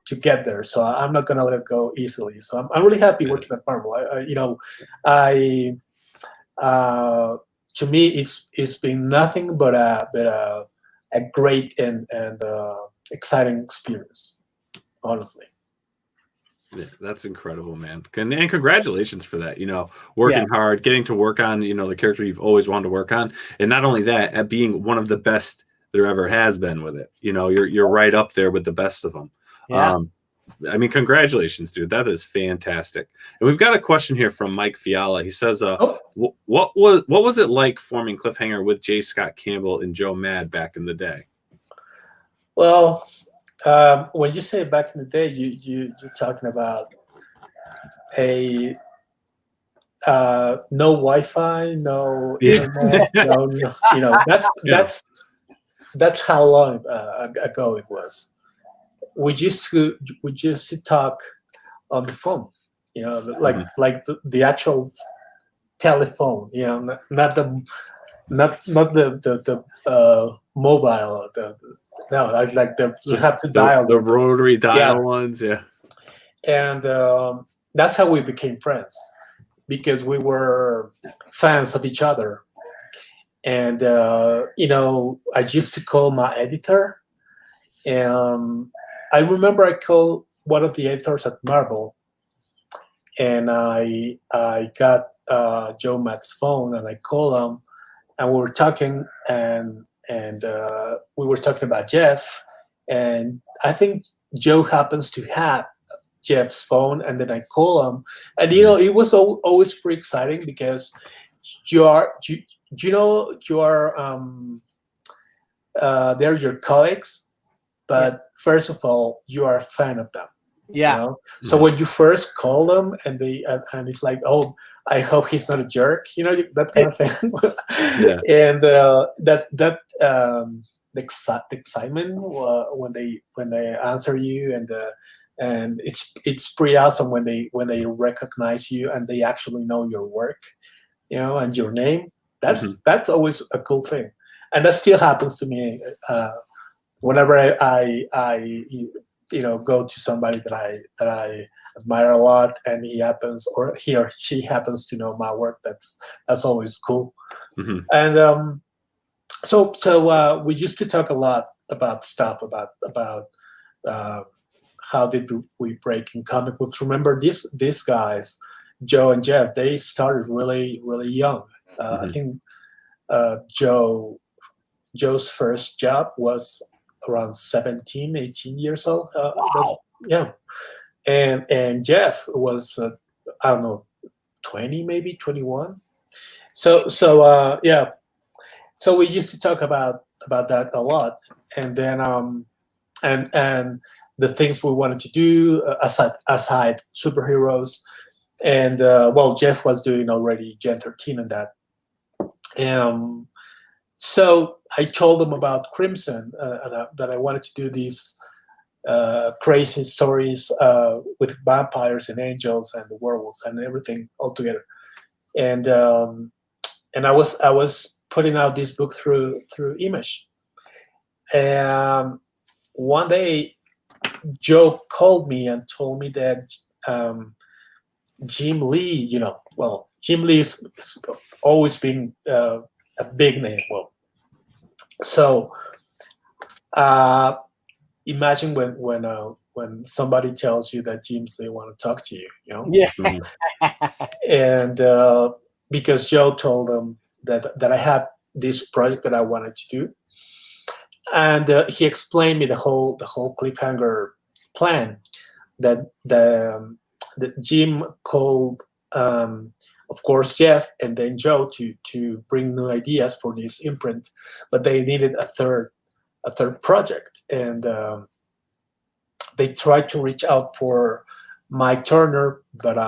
to get there. So I'm not gonna let it go easily. So I'm really happy working at Marvel. To me, it's been nothing but a great and exciting experience, honestly. Yeah, that's incredible, man. And congratulations for that. You know, working hard, getting to work on, you know, the character you've always wanted to work on. And not only that, at being one of the best there ever has been with it. You know, you're right up there with the best of them. Yeah. I mean, congratulations, dude. That is fantastic. And we've got a question here from Mike Fiala. He says, what was it like forming Cliffhanger with J. Scott Campbell and Joe Mad back in the day? Well, when you say back in the day, you're talking about a no Wi-Fi, no internet, no, you know, that's how long ago it was. We just talk on the phone, you know, like the actual telephone, you know, not the mobile. No, like you have to dial the rotary dial ones, yeah. And that's how we became friends, because we were fans of each other. And you know, I used to call my editor. I remember I called one of the editors at Marvel, and I got Joe Matt's phone, and I called him, and we were talking, and we were talking about Jeff, and I think Joe happens to have Jeff's phone, and then I call him, and you know, it was always pretty exciting, because they're your colleagues, but first of all, you are a fan of them. Yeah. You know? So when you first call them, and it's like, oh, I hope he's not a jerk, you know, that kind of thing. Yeah. And the excitement when they answer you, and it's pretty awesome when they recognize you and they actually know your work, you know, and your name. That's always a cool thing, and that still happens to me whenever I you know, go to somebody that I admire a lot, and he or she happens to know my work. That's always cool. And so we used to talk a lot about stuff about how did we break in comic books. Remember, these guys, Joe and Jeff, they started really, really young. I think Joe's first job was around 17, 18 years old. Wow. Yeah. And Jeff was, I don't know, 20, maybe 21. So yeah. So we used to talk about that a lot. And then, and the things we wanted to do aside superheroes. And, well, Jeff was doing already Gen 13 and that. So I told him about Crimson, that I wanted to do these crazy stories with vampires and angels and the werewolves and everything all together. And I was putting out this book through Image. And one day, Joe called me and told me that Jim Lee, Jim Lee is always been a big name. Well, so imagine when somebody tells you that Jim Lee want to talk to you, Yeah. And because Joe told them that I had this project that I wanted to do, and he explained me the whole cliffhanger plan that the Jim called, of course, Jeff and then Joe to bring new ideas for this imprint, but they needed a third project, and they tried to reach out for Mike Turner, but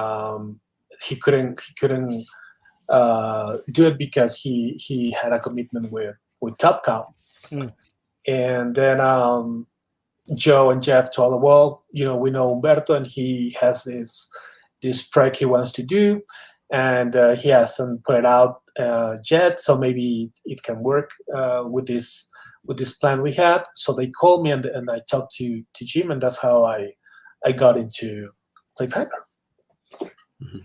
he couldn't do it because he had a commitment with Top Cow. And then Joe and Jeff told him, well, we know Humberto, and he has this project he wants to do, and he hasn't put it out yet, so maybe it can work with this plan we had. So they called me, and I talked to Jim, and that's how I got into Cliffhanger. Mm-hmm.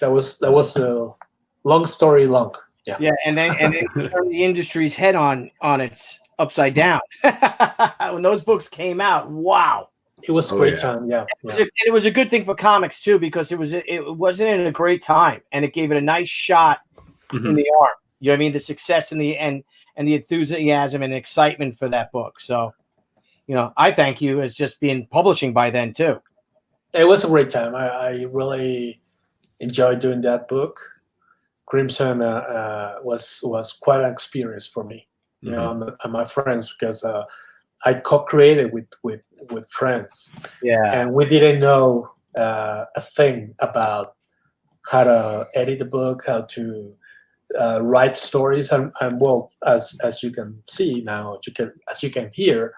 That was a long story long. Yeah, and then turned the industry's head on its upside down. When those books came out, wow. It was a great time, yeah. It was a good thing for comics too, because it wasn't in a great time, and it gave it a nice shot in the arm. You know what I mean? The success and the enthusiasm and excitement for that book. So, I thank you as just being publishing by then too. It was a great time. I really enjoyed doing that book. Crimson was quite an experience for me, and my friends, because I co-created with friends. Yeah, and we didn't know a thing about how to edit the book, how to write stories, and well, as you can see now, as you can hear,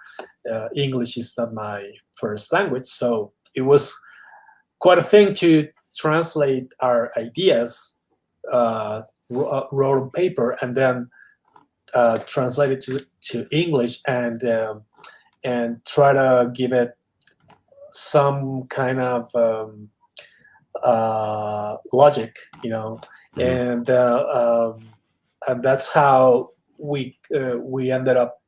English is not my first language, so it was quite a thing to translate our ideas, wrote on paper, and then translate it to English, and try to give it some kind of logic, and that's how we ended up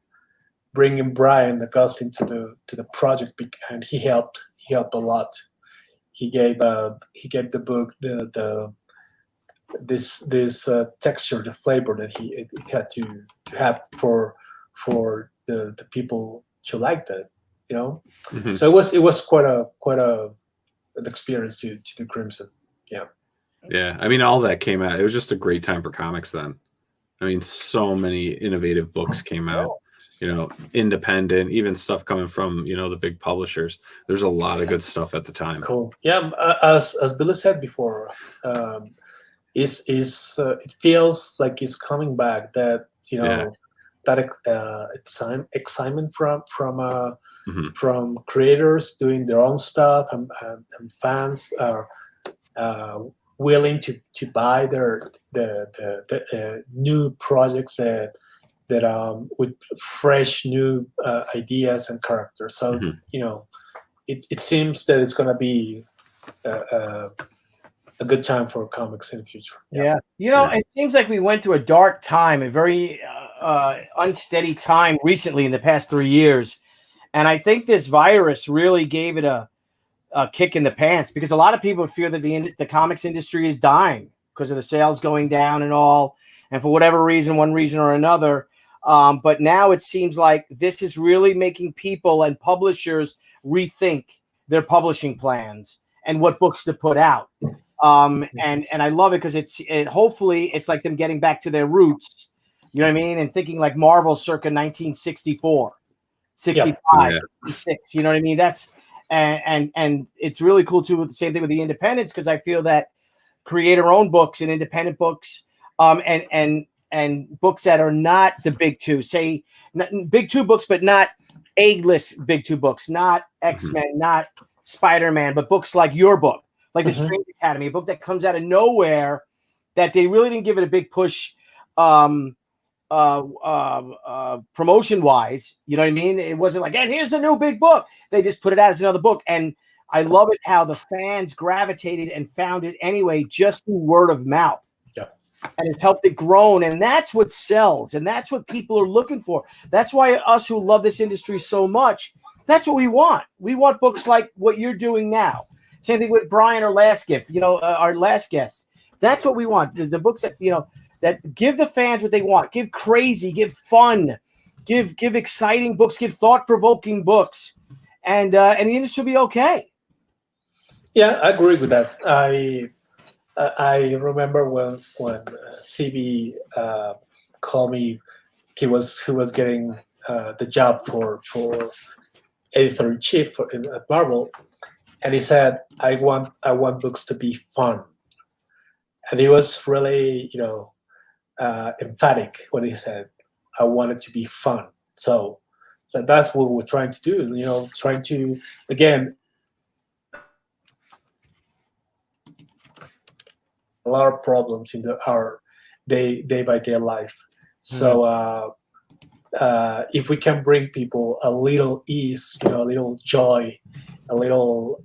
bringing Brian Augustine to the project, and he helped a lot. He gave the book this texture, the flavor that it had to have for the people to like that, So it was quite an experience to do Crimson. Yeah, I mean, all that came out. It was just a great time for comics then. I mean, so many innovative books came out, independent, even stuff coming from, the big publishers. There's a lot of good stuff at the time. Cool. Yeah, as Billy said before, it feels like it's coming back, that, that excitement from creators doing their own stuff, and fans are willing to buy the new projects that with fresh new ideas and characters. So it seems that it's going to be a good time for comics in the future. Yeah. It seems like we went through a dark time, a very unsteady time recently in the past 3 years. And I think this virus really gave it a kick in the pants, because a lot of people fear that the comics industry is dying because of the sales going down and all, and for whatever reason, one reason or another. But now it seems like this is really making people and publishers rethink their publishing plans and what books to put out. And I love it, because hopefully it's like them getting back to their roots, you know what I mean? And thinking like Marvel circa 1964, 65, 66, you know what I mean? That's, and it's really cool too, with the same thing with the independents, because I feel that creator-owned books and independent books, and books that are not the big two, say big two books, but not A-list big two books, not X-Men, not Spider-Man, but books like your book, like the Strange Academy, a book that comes out of nowhere, that they really didn't give it a big push promotion wise, you know what I mean? It wasn't like, and here's a new big book. They just put it out as another book. And I love it how the fans gravitated and found it anyway just through word of mouth. Yeah. And it's helped it grow, and that's what sells, and that's what people are looking for. That's why us who love this industry so much, that's what we want. We want books like what you're doing now. Same thing with Brian, our last gift, our last guest. That's what we want. The books that, that give the fans what they want. Give crazy, give fun, give exciting books, give thought-provoking books, and the industry will be okay. Yeah, I agree with that. I remember when CB called me. He was getting the job for editor-in-chief at Marvel, and he said, "I want books to be fun," and he was really emphatic when he said, "I want it to be fun." So that's what we're trying to do. Trying to, again, a lot of problems in our day by day life. So if we can bring people a little ease, a little joy, a little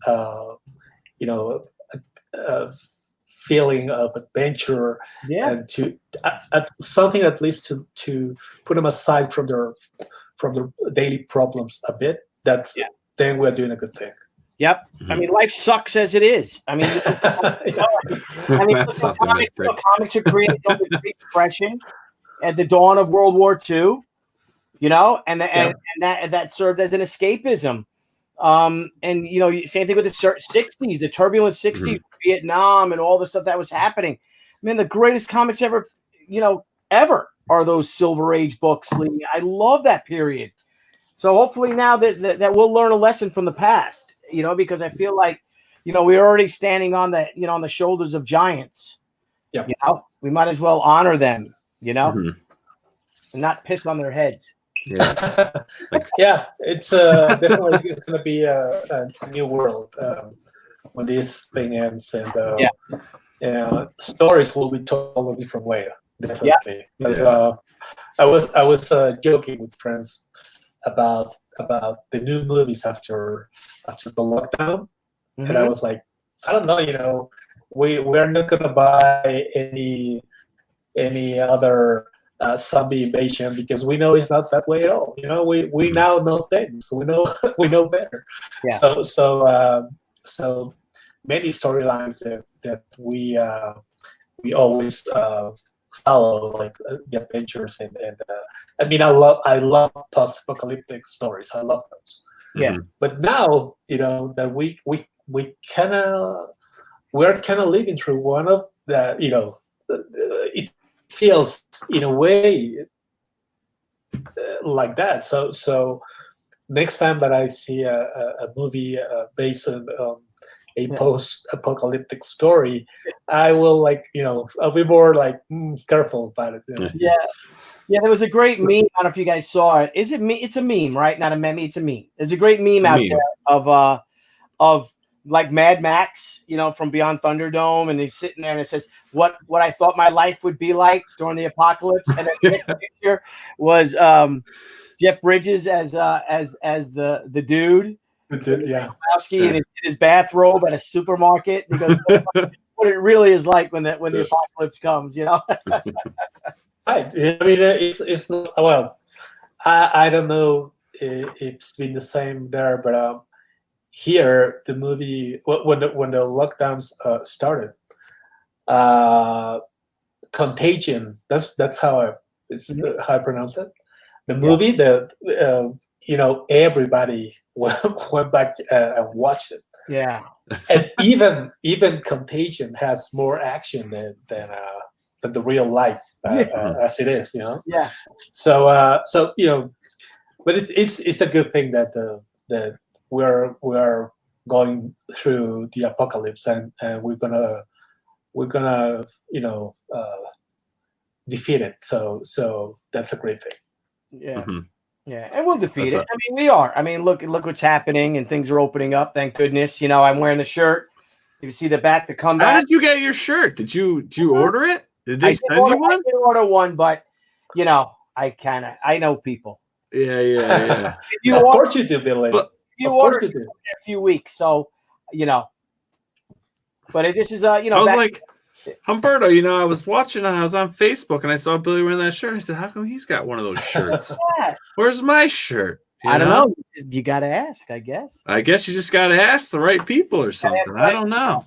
feeling of adventure, and to something at least to put them aside from their daily problems a bit, then we're doing a good thing. Yep. I mean, life sucks as it is. I mean, That's optimistic. Comics are created under the Great Depression at the dawn of World War II, and that served as an escapism. And same thing with the 60s, the turbulent 60s, Vietnam, and all the stuff that was happening. I mean, the greatest comics ever are those Silver Age books, Lee. I love that period. So hopefully now that we'll learn a lesson from the past, because I feel like, we're already standing on on the shoulders of giants. Yeah. We might as well honor them, and not piss on their heads. Yeah. Yeah, it's definitely going to be a new world when this thing ends, and stories will be told a different way. Definitely. Yeah. I was joking with friends about the new movies after the lockdown, and I was like, I don't know, we're not going to buy any other zombie invasion because we know it's not that way at all. We now know things. We know better. Yeah. So many storylines that we always follow, like the adventures and I mean, I love post-apocalyptic stories. I love those. Yeah. But now that we're kind of living through one of the it feels in a way like that. So next time that I see a movie based on a post-apocalyptic story, I will I'll be more careful about it. Yeah. Yeah, there was a great meme. I don't know if you guys saw it. Is it me? It's a meme, right? Not a meme. It's a meme. There's a great meme out there of like Mad Max, from Beyond Thunderdome, and he's sitting there and it says what I thought my life would be like during the apocalypse, and then the next picture was Jeff Bridges as the dude, in his bathrobe at a supermarket. Because what it really is like when the apocalypse comes, Right. I mean, it's not, well, I don't know if it's been the same there, but here the movie when the lockdowns started, Contagion. That's how I pronounce it. The movie that everybody went back and watched it. Yeah. And even Contagion has more action than the real life as it is, Yeah. So but it's a good thing that we're going through the apocalypse and we're gonna defeat it. So that's a great thing. Yeah. Yeah, and we'll defeat it. I mean, we are. I mean, look what's happening, and things are opening up. Thank goodness. I'm wearing the shirt. You can see the back, the comeback. How did you get your shirt? Did you order it? Did they send you one? I did order one, but I know people. Yeah. Of course you do, Billy. You ordered it in a few weeks, so you know. But this is I was like, Humberto, you know, I was watching, I was on Facebook and I saw Billy wearing that shirt. I said, how come he's got one of those shirts? Yeah. Where's my shirt? I don't know. You got to ask, I guess. I guess you just got to ask the right people or something. I don't know.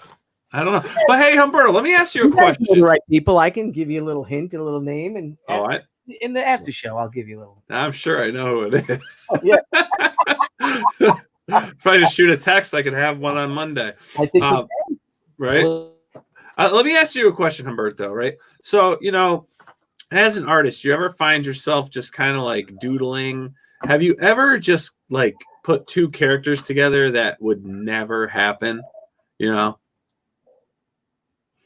But hey, Humberto, let me ask you a question. The right people. I can give you a little hint, a little name, and in the after show, I'll give you a little. I'm sure I know who it is. Oh, yeah. If I just shoot a text, I could have one on Monday. I think right. Let me ask you a question, Humberto. Right. So, you know, as an artist, you ever find yourself just kind of like doodling? Have you ever just like put two characters together that would never happen? You know.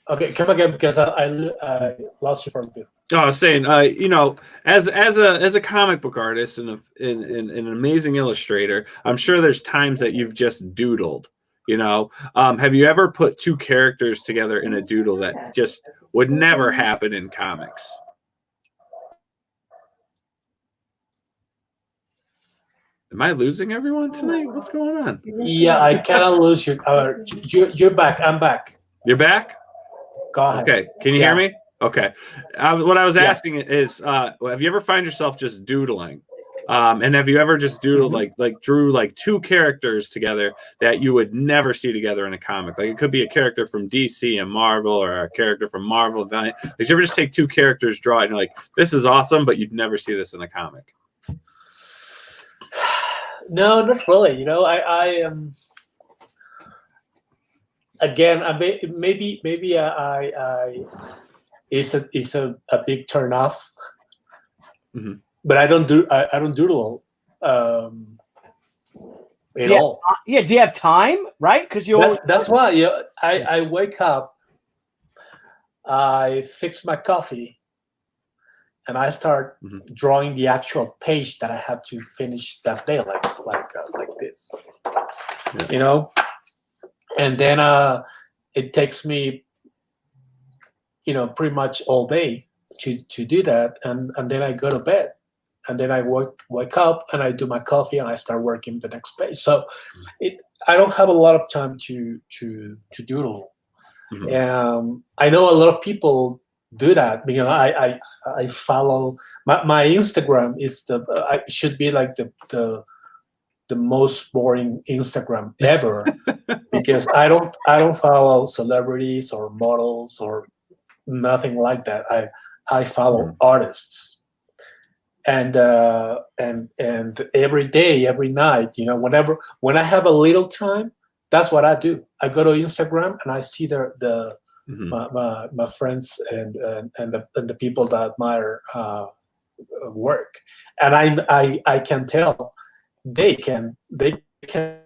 Okay, come again because I lost you for a bit. Oh, I was saying, you know, as a comic book artist and an amazing illustrator, I'm sure there's times that you've just doodled. You know, have you ever put two characters together in a doodle that just would never happen in comics? Am I losing everyone tonight? What's going on? Yeah, I cannot lose you. You're back. I'm back. You're back? Go ahead. Okay. Can you hear me? Okay. What I was asking is, have you ever find yourself just doodling? And have you ever just doodled like drew like two characters together that you would never see together in a comic? Like it could be a character from DC and Marvel, or a character from Marvel and Valiant. Like, did you ever just take two characters, draw it, and you're like, this is awesome, but you'd never see this in a comic? No, not really. You know, I am. Again, maybe it's a big turn off, but I don't doodle at all. Yeah, do you have time? Right, because that's why I wake up, I fix my coffee, and I start drawing the actual page that I have to finish that day, like this, you know. And then it takes me, you know, pretty much all day to do that, and then I go to bed, and then I wake up and I do my coffee and I start working the next page. So I don't have a lot of time to doodle. I know a lot of people do that because I follow my Instagram is should be like the most boring Instagram ever because I don't follow celebrities or models or nothing like that. I follow artists, and every day, every night, you know, when I have a little time, that's what I do. I go to Instagram and I see my friends and the people that admire work, and I can tell. They can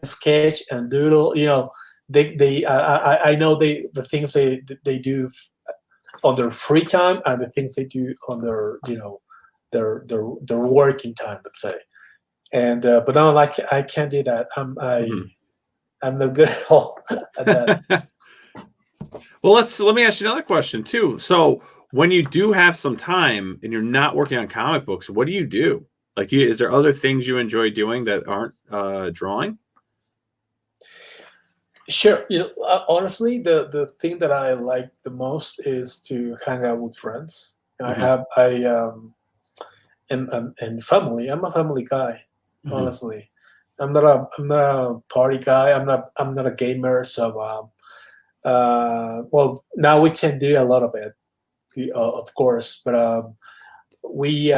sketch and doodle. You know, I know the things they do on their free time and the things they do on their their working time, let's say. And but no, like I can't do that. I'm not good at all at that. Well, let me ask you another question too. So when you do have some time and you're not working on comic books, what do you do? Like, is there other things you enjoy doing that aren't drawing? Sure. You know, honestly, the thing that I like the most is to hang out with friends. And and family. I'm a family guy. Honestly, I'm not a party guy. I'm not a gamer. So, well, now we can do a lot of it, of course, but. We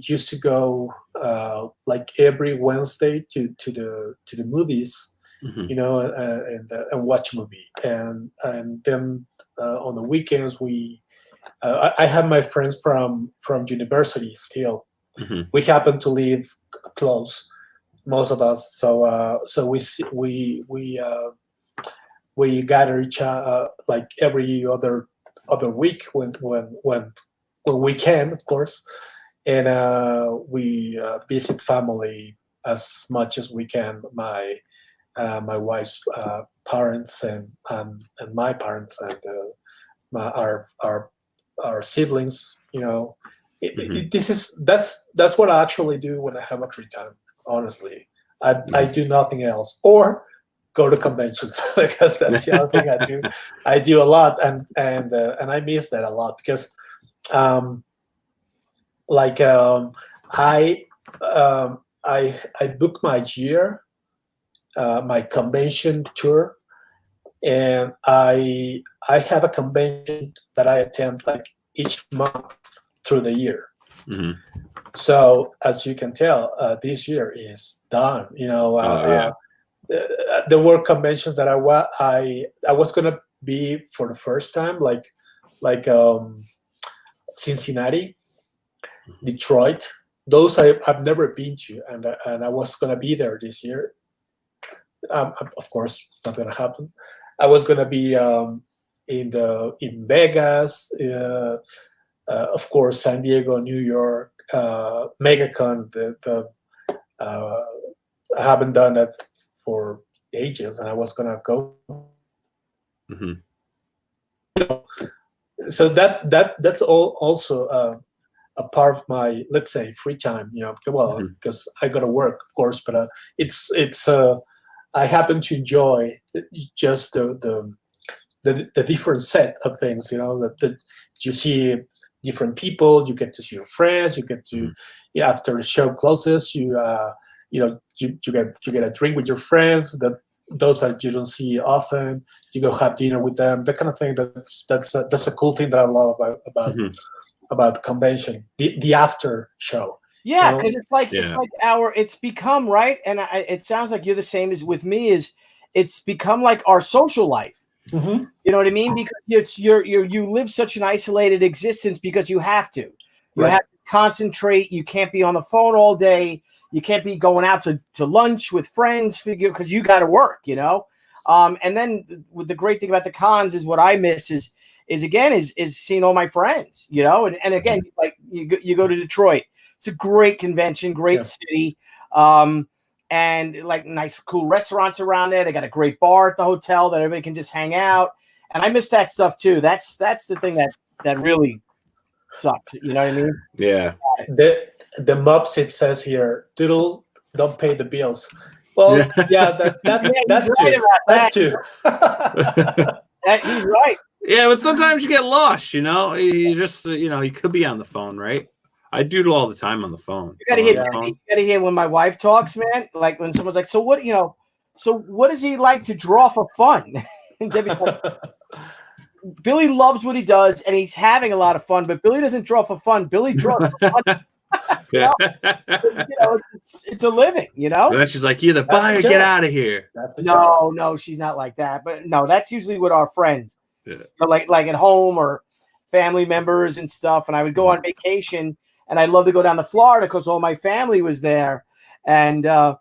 used to go like every Wednesday to the movies, you know, and watch a movie, and then on the weekends I have my friends from university still. We happen to live close, most of us, so we gather each other like every other week when we can, of course, and we visit family as much as we can. My wife's parents and my parents and our siblings. You know, that's what I actually do when I have a free time. Honestly, I do nothing else. Or go to conventions because that's the other thing I do. I do a lot, and I miss that a lot because, I book my year, my convention tour, and I have a convention that I attend like each month through the year. Mm-hmm. So as you can tell, this year is done. There were conventions that I was gonna be for the first time, like Cincinnati, Detroit. Those I've never been to, and I was gonna be there this year. Of course, it's not gonna happen. I was gonna be in Vegas, of course, San Diego, New York, MegaCon. I haven't done that for ages, and I was gonna go. Mm-hmm. So that's all also a part of my, let's say, free time. Because I gotta work, of course, but it's I happen to enjoy just the different set of things. That you see different people, you get to see your friends, you get to after the show closes, you get a drink with your friends, those that you don't see often, you go have dinner with them, that kind of thing. That's a cool thing that I love about the convention, the after show. Yeah, because it's become, right, and it sounds like you're the same as with me. It's become like our social life. Mm-hmm. You know what I mean? Because you live such an isolated existence because you have to. You have to concentrate. You can't be on the phone all day. You can't be going out to lunch with friends because you got to work. And then with the great thing about the cons is what I miss is seeing all my friends. And again, like you go to Detroit. It's a great convention, great city. And like nice, cool restaurants around there. They got a great bar at the hotel that everybody can just hang out. And I miss that stuff too. That's the thing that really sucks. You know what I mean? Yeah. The mops, it says here, Doodle, don't pay the bills. Well, that too. He's right. Yeah, but sometimes you get lost. You just you could be on the phone, right? I doodle all the time on the phone. You gotta hear when my wife talks, man. Like when someone's like, so what does he like to draw for fun? And Debbie's like, Billy loves what he does and he's having a lot of fun, but Billy doesn't draw for fun. Billy draws for fun. It's a living, And then she's like, "You're the buyer, get out of here." No, she's not like that. But no, that's usually with our friends. Yeah. Like at home or family members and stuff. And I would go on vacation. And I'd love to go down to Florida because all my family was there. And then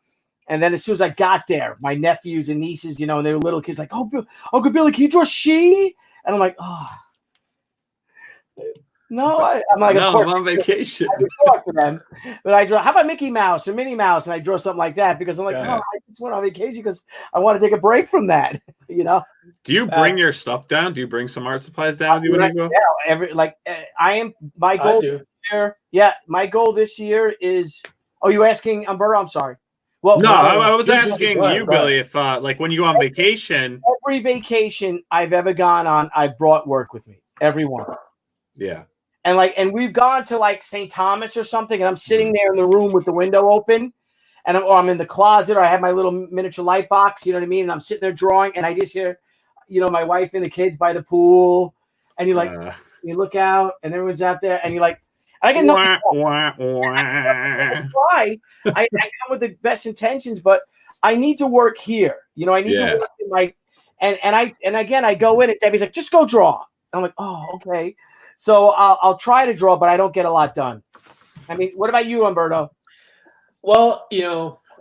as soon as I got there, my nephews and nieces, and they were little kids like, "Oh, Uncle Billy, can you draw she?" And I'm like, "Oh, no." I'm like, "No, I'm on vacation." I draw for them. But I draw, how about Mickey Mouse or Minnie Mouse? And I draw something like that because I'm like, I just went on vacation because I want to take a break from that, Do you bring your stuff down? Do you bring some art supplies down when you go? Yeah, my goal. I do. Yeah, my goal this year is. Oh, you asking Humberto? I'm sorry. Well, no, I was asking you, Billy, if like when you go on vacation. Every vacation I've ever gone on, I brought work with me. Every one. Yeah. And we've gone to like St. Thomas or something, and I'm sitting there in the room with the window open, and I'm in the closet, or I have my little miniature light box. You know what I mean? And I'm sitting there drawing, and I just hear, my wife and the kids by the pool, and you look out, and everyone's out there, and you're like. I get nothing. Why? I come with the best intentions, but I need to work here. I need to work in my and again I go in and Debbie's like, just go draw. And I'm like, oh, okay. So I'll try to draw, but I don't get a lot done. I mean, what about you, Humberto? Well,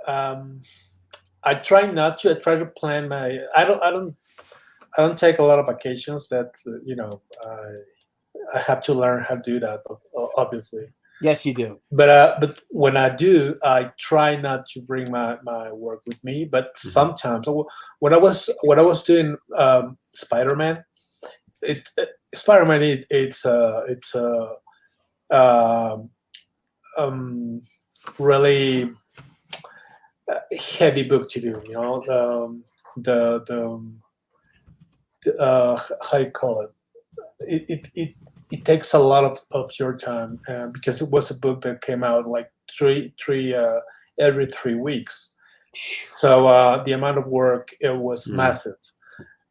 I try not to. I try to plan my. I don't take a lot of vacations. That I have to learn how to do that, obviously. Yes, you do. But when I do, I try not to bring my work with me. But sometimes, when I was doing Spider-Man, Spider-Man it's really heavy book to do. how you call it, it takes a lot of your time, because it was a book that came out like every 3 weeks. So the amount of work, it was massive.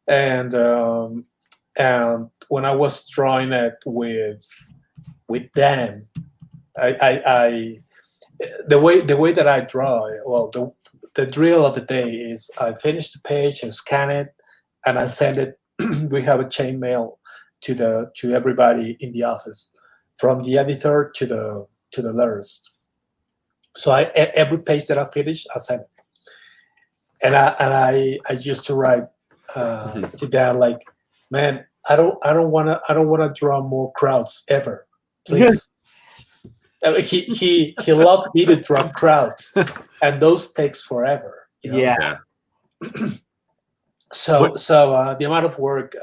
And when I was drawing it with Dan, I the way that I draw, well, the drill of the day is I finish the page and scan it, and I send it. We have a chain mail to everybody in the office, from the editor to the letters. So every page that I finish, I send it, and I used to write to Dan like, man, I don't wanna draw more crowds ever, please. He loved me to draw crowds, and those takes forever. You know? Yeah. So the amount of work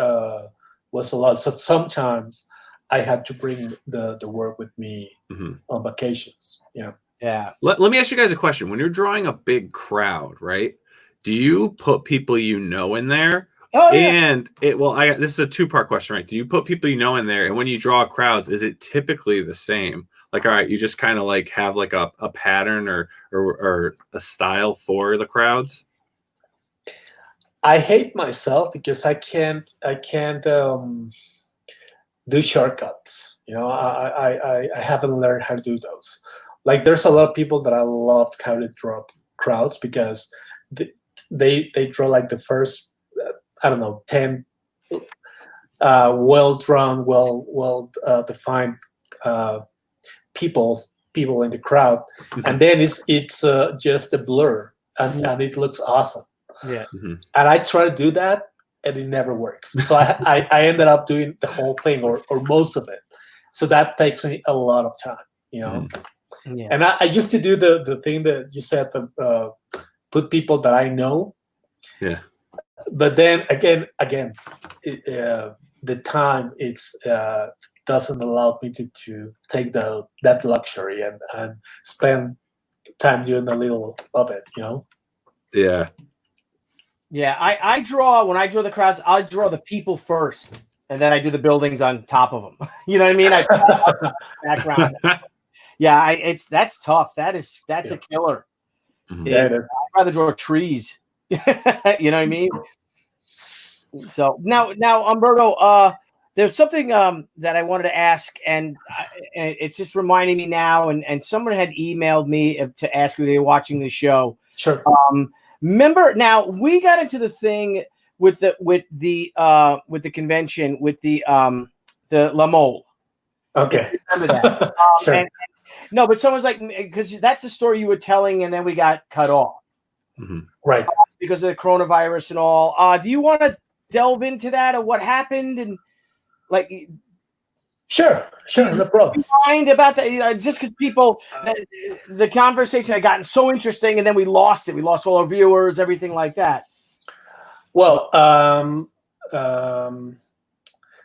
was a lot. So sometimes I had to bring the work with me on vacations. Yeah. Yeah. Let me ask you guys a question. When you're drawing a big crowd, right? Do you put people you know in there? Oh, yeah. And this is a 2-part question, right? Do you put people you know in there, and when you draw crowds, is it typically the same? Like, all right, you just kind of like have like a pattern or a style for the crowds? I hate myself because I can't do shortcuts. You know, I haven't learned how to do those. Like, there's a lot of people that I love how to draw crowds, because they draw like the first, I don't know, 10 well drawn, well defined people in the crowd, and then it's just a blur, and it looks awesome. Yeah. And I try to do that, and it never works. So I ended up doing the whole thing or most of it. So that takes me a lot of time, you know. Yeah. And I used to do the thing that you said, put people that I know. Yeah. But then again, the time doesn't allow me to take that luxury and spend time doing a little of it, you know. Yeah. Yeah, I draw, when I draw the crowds, I draw the people first, and then I do the buildings on top of them. You know what I mean? Background. Yeah, that's tough. That's a killer. Yeah, I'd rather draw trees. You know what I mean? So now, Humberto, there's something that I wanted to ask, and it's just reminding me now. And someone had emailed me to ask if they were watching the show. Sure. Remember, now we got into the thing with the convention with the La Mole. Okay. Remember that? Sure. No, but someone's like, because that's the story you were telling, and then we got cut off. Right. Because of the coronavirus and all. Do you want to delve into that, or what happened, and like? Sure, no problem. Mind about that, you know, just because people, the conversation had gotten so interesting, and then we lost it. We lost all our viewers, everything like that. Well,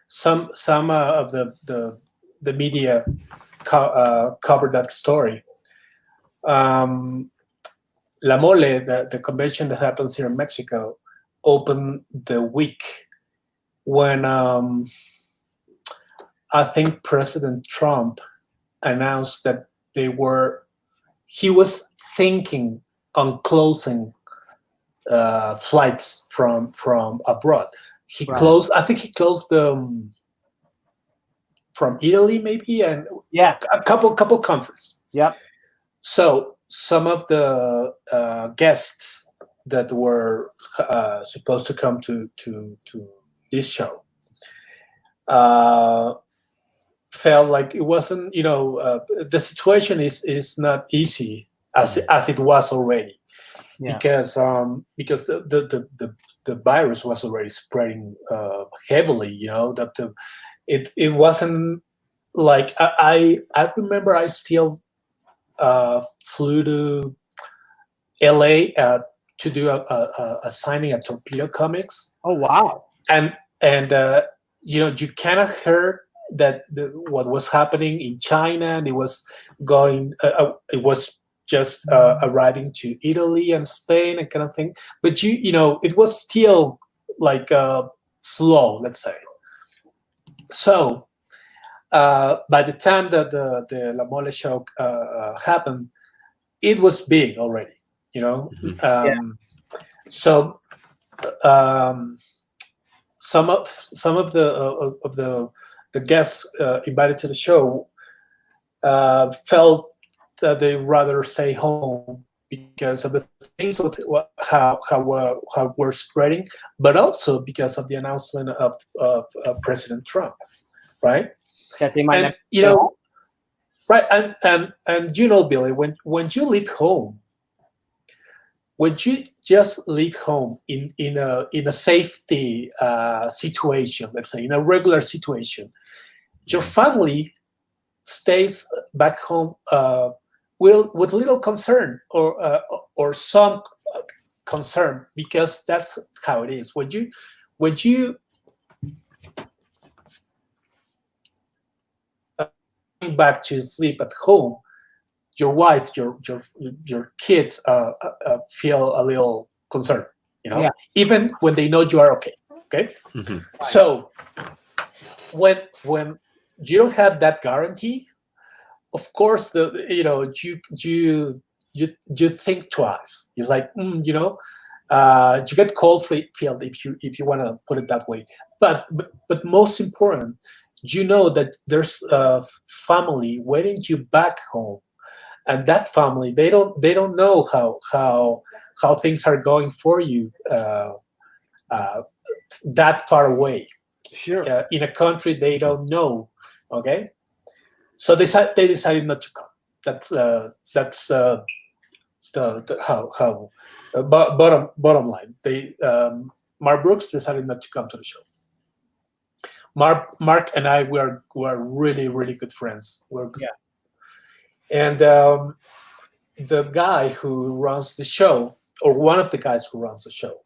some of the media covered that story. La Mole, the convention that happens here in Mexico, opened the week when I think President Trump announced that he was thinking on closing flights from abroad. He closed, I think he closed from Italy maybe, and a couple countries. Yep. So some of the guests that were supposed to come to this show felt like it wasn't, you know, the situation is not easy as it was already, because the virus was already spreading heavily, you know, that it wasn't like I remember I still flew to LA to do a signing at Torpedo Comics. Oh wow. And you know, you kind of heard that what was happening in China, and it was just arriving to Italy and Spain and kind of thing. But you know, it was still like slow, let's say. So by the time that the La Mole show happened, it was big already, you know. So some of the guests invited to the show felt that they rather stay home because of the things how we're spreading, but also because of the announcement of President Trump, right? That they might and, you know, right? And you know, Billy, when you leave home, when you just leave home in a safety situation, let's say in a regular situation, your family stays back home with little concern or some concern, because that's how it is. When you back to sleep at home, your wife, your kids feel a little concerned, you know, even when they know you are okay. Okay, so when you don't have that guarantee, of course, you think twice. You're like, you know, you get cold feet if you want to put it that way. But most important, you know that there's a family waiting you back home, and that family, they don't know how things are going for you that far away. Sure. In a country they don't know. Okay, so they decided not to come. That's the bottom line. They Mark Brooks decided not to come to the show. Mark and I were really, really good friends. And the guy who runs the show, or one of the guys who runs the show,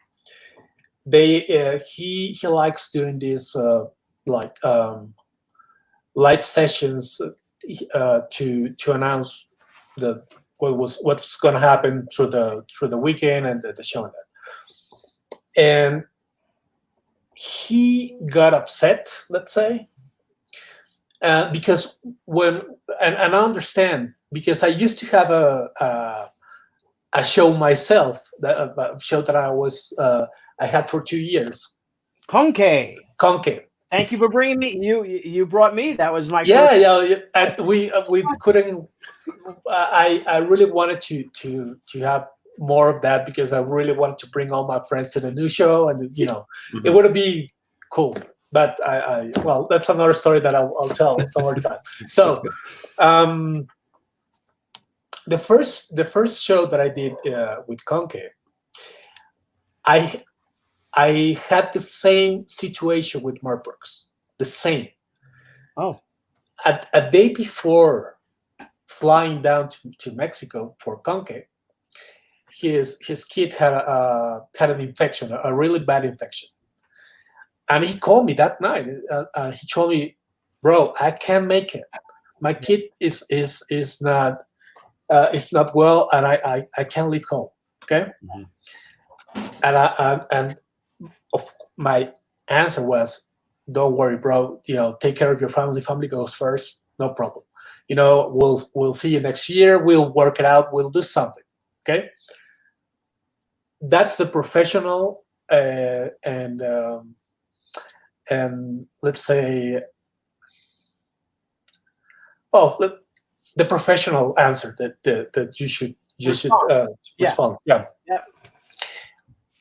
he likes doing these live sessions to announce what's going to happen through the weekend and the show. And he got upset, let's say, because and I understand, because I used to have a show myself, a show that I had for 2 years. Conque. Thank you for bringing me. You brought me. That was my first. And we couldn't. I really wanted to have more of that, because I really wanted to bring all my friends to the new show, and you know, it would be cool. But well, that's another story that I'll tell some other time. So, the first show that I did with Conque, I had the same situation with Mark Brooks. The same. Oh. A day before flying down to Mexico for Conque, his kid had an infection, a really bad infection. And he called me that night. He told me, "Bro, I can't make it. My kid is not well, and I can't leave home." Okay. And my answer was, "Don't worry, bro. You know, take care of your family. Family goes first. No problem. You know, we'll see you next year. We'll work it out. We'll do something." Okay. That's the professional and let's say, the professional answer that you should respond. Yeah.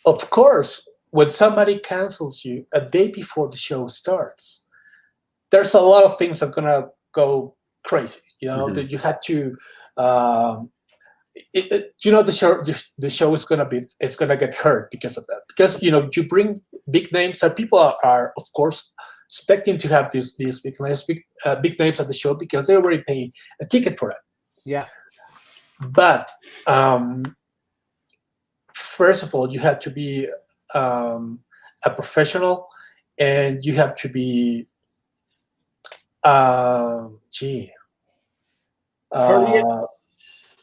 Of course, when somebody cancels you a day before the show starts, there's a lot of things that are gonna go crazy. You know, that you had to. You know, the show is gonna get hurt because of that. Because you know, you bring big names, and people are of course expecting to have these big names at the show, because they already pay a ticket for it. Yeah. But first of all, you have to be a professional, and you have to be courteous.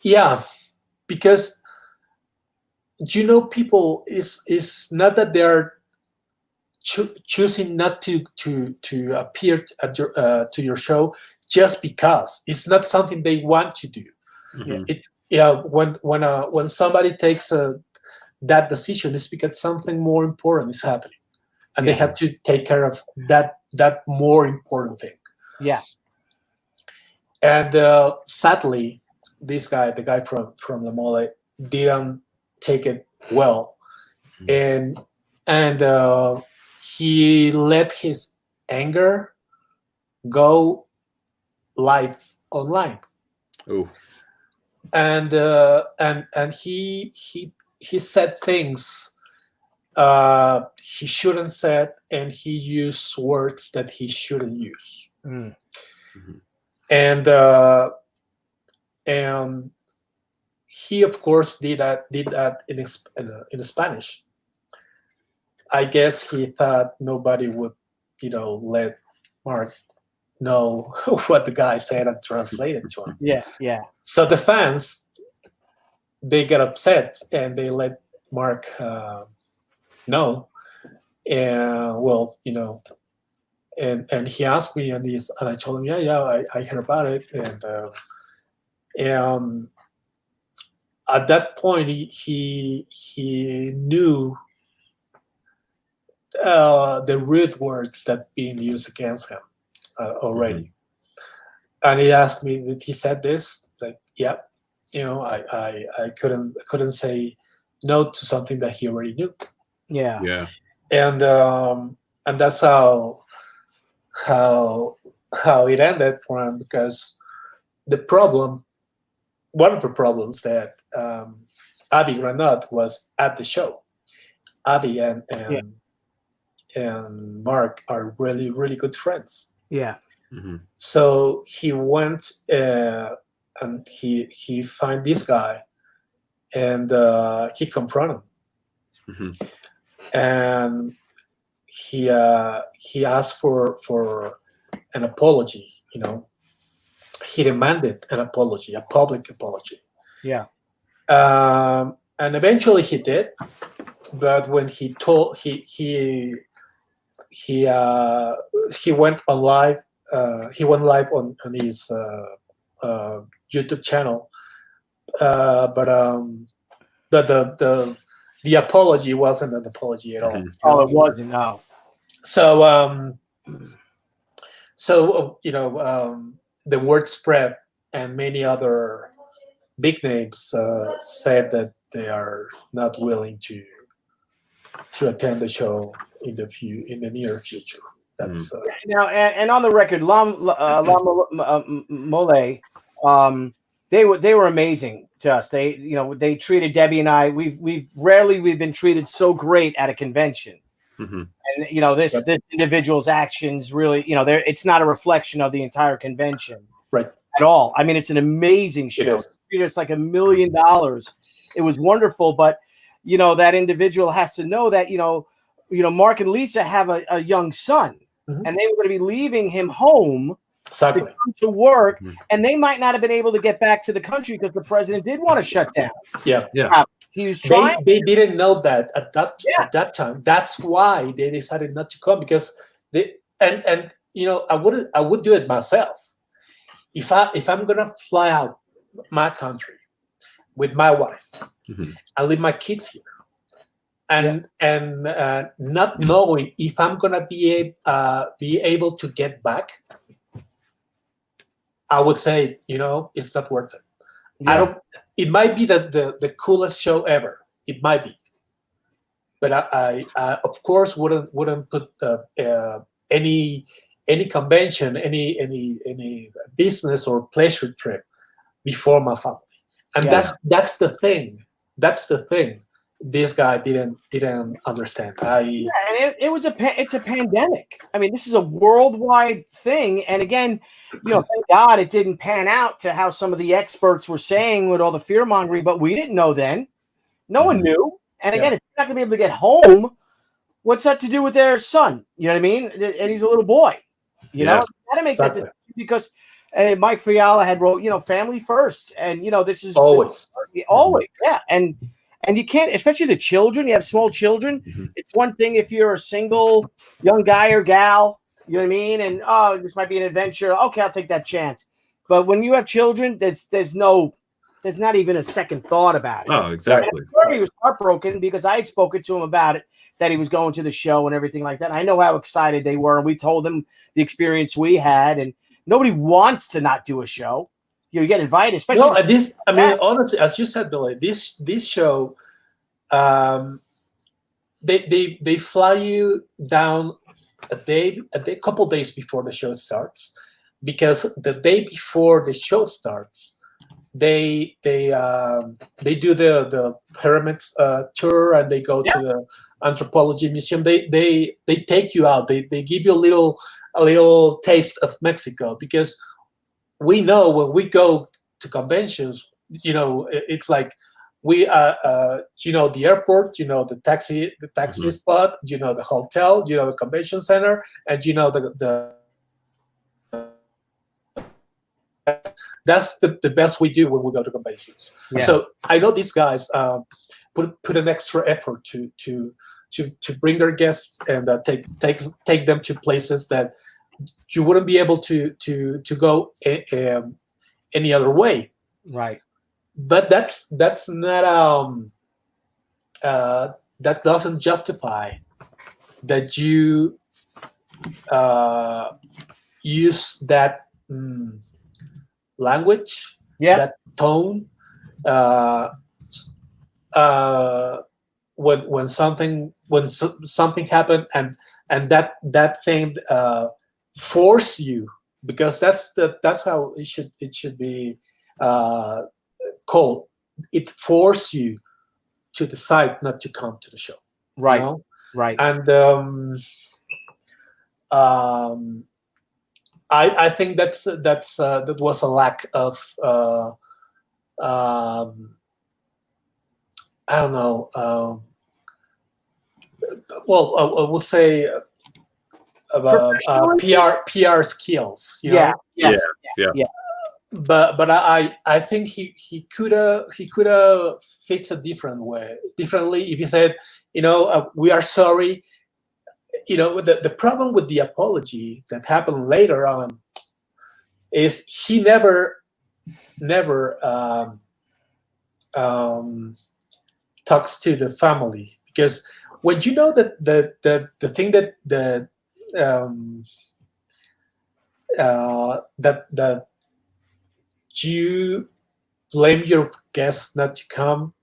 yeah. because people is not that they are choosing not to appear at to your show just because it's not something they want to do. When somebody takes that decision, it's because something more important is happening, and they have to take care of that more important thing. And sadly, this guy, the guy from La Mole, didn't take it well, and he let his anger go live online. Ooh. And he said things he shouldn't said, and he used words that he shouldn't use. And he, of course, did that in Spanish. I guess he thought nobody would, let Mark know what the guy said and translate it to him. So the fans, they get upset and they let Mark know. And and he asked me, and I told him, I heard about it, and at that point he knew the rude words that being used against him already. And he asked me, did he said this? Like, yeah, I couldn't say no to something that he already knew. And that's how it ended for him, because one of the problems that Abby Granat was at the show. Abby and Mark are really, really good friends. So he went and he find this guy, and he confronted him. And he asked for an apology. He demanded an apology, a public apology. And eventually he did. But when he went on live, he went live on his YouTube channel. But the apology wasn't an apology at all. Oh, it wasn't. No. So the word spread, and many other big names said that they are not willing to attend the show in the near future. That's now, and on the record, La Mole, they were amazing to us. They treated Debbie and I. We've rarely been treated so great at a convention. And this individual's actions really, it's not a reflection of the entire convention, right, at all. I mean, it's an amazing show. It treated us like $1 million. It was wonderful, but that individual has to know that Mark and Lisa have a young son, and they were going to be leaving him home to come to work, and they might not have been able to get back to the country because the president did want to shut down. He was trying. They didn't know that at that time. That's why they decided not to come, because I would do it myself if I'm gonna fly out my country with my wife and leave my kids here, and not knowing if I'm gonna be able to get back. I would say, it's not worth it. It might be the coolest show ever. It might be, but I of course wouldn't put any convention, any business or pleasure trip before my family. And that's the thing. This guy didn't understand. And it's a pandemic. I mean, this is a worldwide thing. And again, thank God it didn't pan out to how some of the experts were saying with all the fear mongering, but we didn't know then. No one knew. And again, if you're not gonna be able to get home, what's that to do with their son? You know what I mean? And he's a little boy. You know, you gotta make that decision, because And Mike Fiala had wrote, family first, and this is Always. yeah, and you can't, especially the children. You have small children. Mhm. It's one thing if you're a single young guy or gal, you know what I mean, and this might be an adventure. Okay, I'll take that chance. But when you have children, there's not even a second thought about it. Oh, exactly. He was heartbroken because I had spoken to him about it, that he was going to the show and everything like that. And I know how excited they were, and we told them the experience we had, and nobody wants to not do a show. You get invited, especially. No, honestly, as you said, Billy, this show, they fly you down a couple days before the show starts, because the day before the show starts, they do the pyramids tour, and they go to the anthropology museum. They take you out. They give you a little taste of Mexico, because we know when we go to conventions, it's like we the airport, the taxi spot, the hotel, the convention center, and that's the best we do when we go to conventions. Yeah. So I know these guys put an extra effort to bring their guests and take them to places that you wouldn't be able to go any other way. Right. But that's not that doesn't justify that you use that language, that tone, when something happened, and that thing force you, because that's how it should be called. It force you to decide not to come to the show, right? Right. And I think that was a lack of I don't know. Well, I will say PR skills. Yeah. Yes. Yeah. But I think he could have fixed it differently if he said, we are sorry. The problem with the apology that happened later on is he never talks to the family, because when you know that the thing that you blame your guests not to come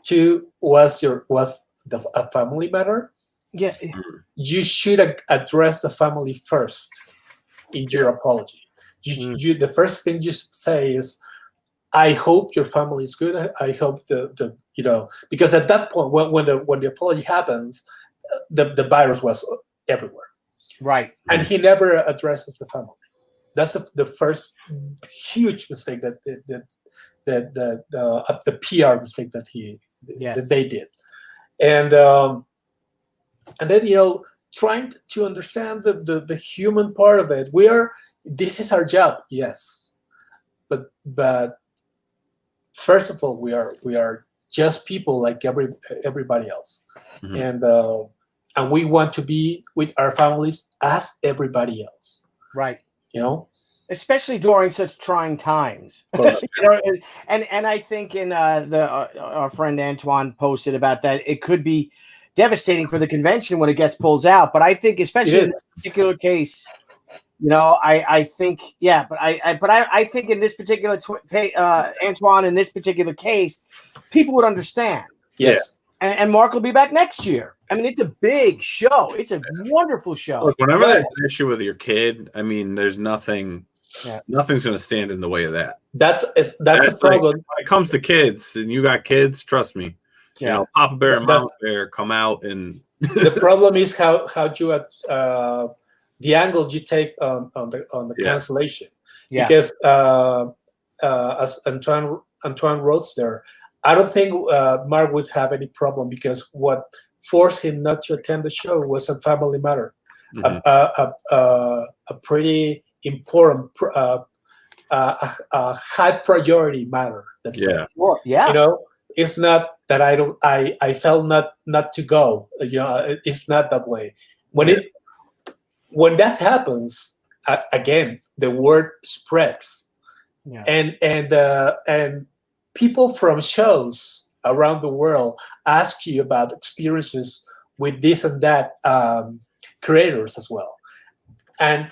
to was a family matter. Yeah, you should address the family first in your apology. You the first thing you should say is, I hope your family is good. I hope because at that point when the apology happens, the virus was everywhere. Right. And he never addresses the family. That's the first huge mistake that the PR mistake that they did, and then trying to understand the human part of it. This is our job, yes, but first of all, we are just people like everybody else, and we want to be with our families as everybody else, right? Especially during such trying times. And I think in our friend Antoine posted about that, it could be devastating for the convention when it gets pulled out. But I think, especially in this particular case, I think, but I think in this particular Antoine, in this particular case, people would understand. Yes. And Mark will be back next year. I mean, it's a big show. It's a wonderful show. Look, whenever there's an issue with your kid, I mean, there's nothing. Yeah. Nothing's going to stand in the way of that. That's the problem. When it comes to kids, and you got kids, trust me. Papa Bear and Mama Bear come out, and the problem is how you the angle you take on the cancellation. Yeah. Because as Antoine wrote there, I don't think Mark would have any problem, because what forced him not to attend the show was a family matter, a pretty important, a high priority matter. That's Yeah. Yeah. You know, it's not that I felt not to go. You know, it's not that way. When that happens, again, the word spreads, and people from shows around the world ask you about experiences with this and that creators as well, and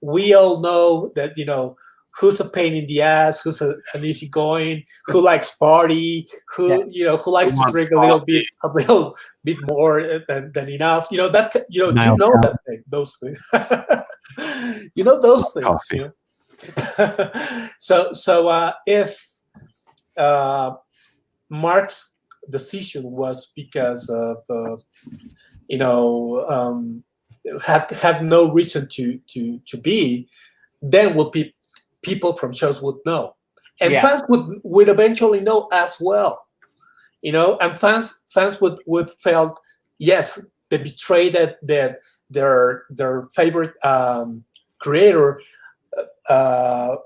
we all know that, you know, who's a pain in the ass, who's an easygoing, who likes party, who you know, who likes to drink a little bit more than enough. You know that, you know, Nile, you know that thing, those things. You know those things. Coffee. You know? So if Mark's decision was because of you know, had no reason to be, then will people from shows would know, and fans would eventually know as well, you know, and fans would felt, yes, they betrayed that their favorite creator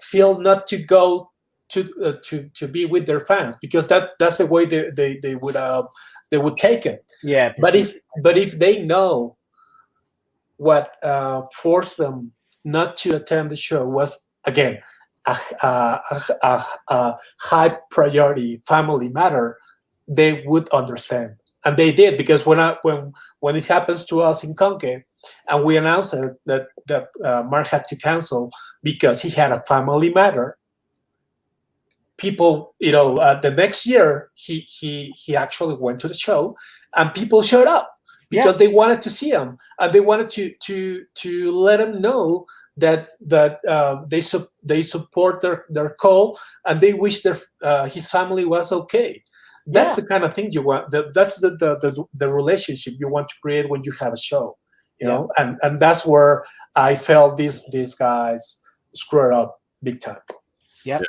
feel not to go to be with their fans, because that's the way they would take it. Yeah. But if they know what forced them not to attend the show was, again, a high priority family matter, they would understand, and they did, because when it happens to us in Conque, and we announced that Mark had to cancel because he had a family matter, people, you know, the next year he actually went to the show, and people showed up because they wanted to see him, and they wanted to let him know that they support their call, and they wish his family was okay. That's the kind of thing you want. That's the relationship you want to create when you have a show, you know. And that's where I felt these guys screwed up big time. Yep.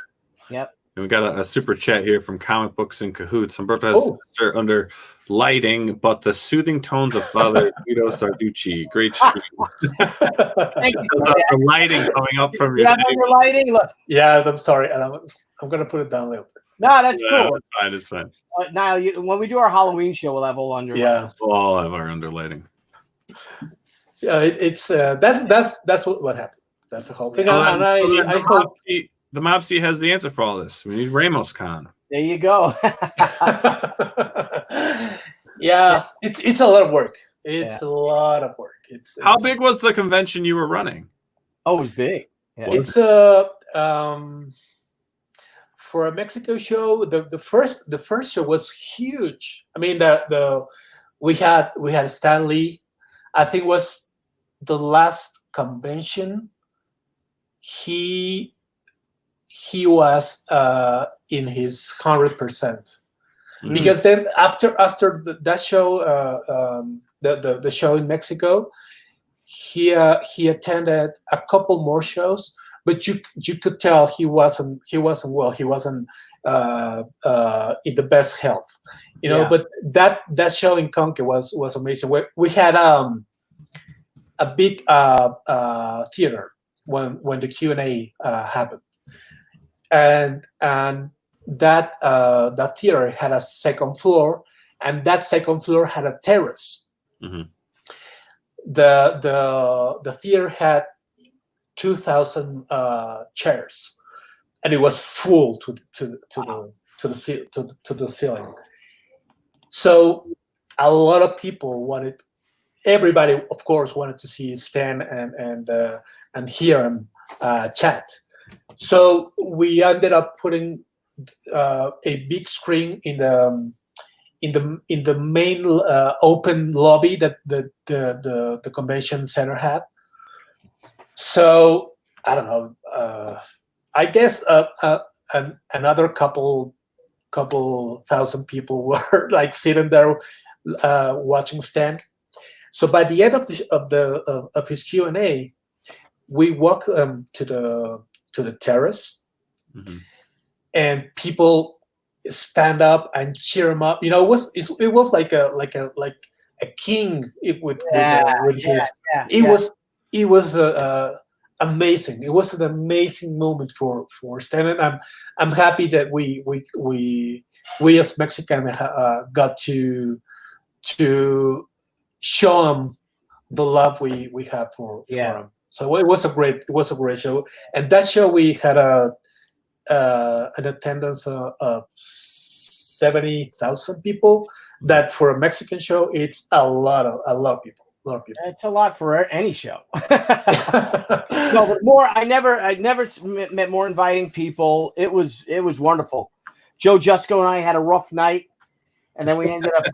And we got a super chat here from Comic Books in Cahoots. Humberto has sister under lighting, but the soothing tones of Father Guido Sarducci. Great stream. Thank you. The lighting coming up from your lighting. Look. Yeah, I'm sorry. I'm gonna put it down a little bit. No, that's cool. It's fine. It's fine. Niall, when we do our Halloween show, we'll have all under. Yeah, we'll all have our under lighting. It's that's what happened. That's the whole thing. I hope the Mopsy has the answer for all this. We need Ramos Con. There you go. Yeah, it's a lot of work. It's a lot of work. How big was the convention you were running? Oh, it was big. Yeah. It's for a Mexico show. The first show was huge. I mean, we had Stan Lee. I think it was the last convention. He was in his 100%, because then after that show, the show in Mexico, he attended a couple more shows, but you could tell he wasn't well. He wasn't in the best health, you know. But that show in Conque was amazing. We had a big theater when the Q&A happened. And that theater had a second floor, and that second floor had a terrace. Mm-hmm. The theater had 2,000 chairs, and it was full to the ceiling. So a lot of people everybody of course wanted to see Stan and hear him chat. So we ended up putting a big screen in the main open lobby that the convention center had. So I don't know. I guess another couple thousand people were like sitting there watching Stan. So by the end of his Q&A, we walked to the terrace, and people stand up and cheer him up. You know, it was like a king with his. It was a amazing. It was an amazing moment for Stan, and I'm happy that we as Mexicans got to show him the love we have for him. So it was a great show, and that show we had an attendance of 70,000 people. That for a Mexican show, it's a lot of people. It's a lot for any show. No, but more. I never met more inviting people. It was wonderful. Joe Jusko and I had a rough night, and then we ended up.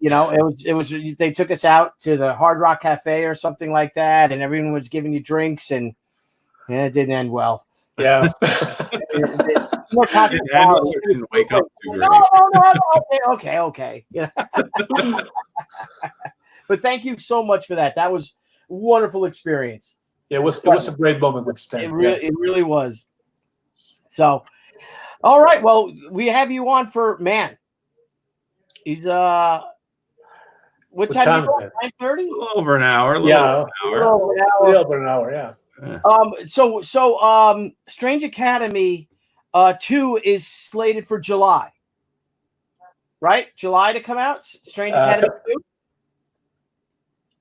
It was. They took us out to the Hard Rock Cafe or something like that, and everyone was giving you drinks, and it didn't end well. Yeah. Much hospitality. Didn't wake up too great. No. Okay. Yeah. But thank you so much for that. That was a wonderful experience. Yeah, it was a great moment with Stan. It really was. So, all right. Well, we have you on for He's what time? 9:30? A little over an hour. Yeah, a little over an hour. Yeah. So Strange Academy 2 is slated for July. Right? July to come out? Strange Academy 2?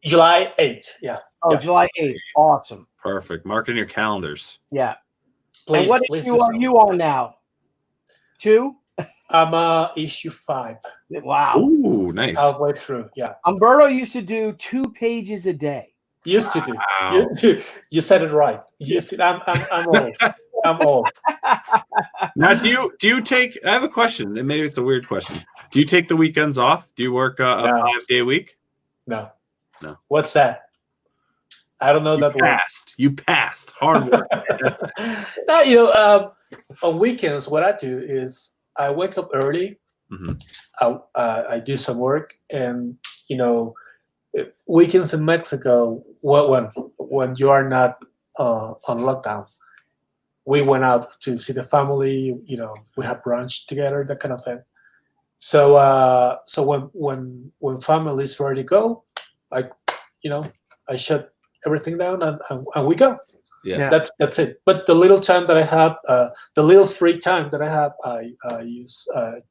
July 8th. Yeah. Oh, yeah. July 8th. Awesome. Perfect. Mark in your calendars. Yeah. Please, and what issue are you on now? 2? I'm issue 5. Wow. Ooh, nice. Halfway through. Yeah. Humberto used to do 2 pages a day. Used to do. You said it right. Used to. I'm old. I'm old. Now, do you take? I have a question. And maybe it's a weird question. Do you take the weekends off? Do you work a 5-day week? No. What's that? I don't know that word. You passed. Hard work. No, on weekends, what I do is I wake up early. Mm-hmm. I do some work, and weekends in Mexico, when you are not on lockdown, we went out to see the family. We have brunch together, that kind of thing. So when families ready to go, I shut everything down and we go. Yeah. That's it. But the little time that I have, the little free time that I have, I use to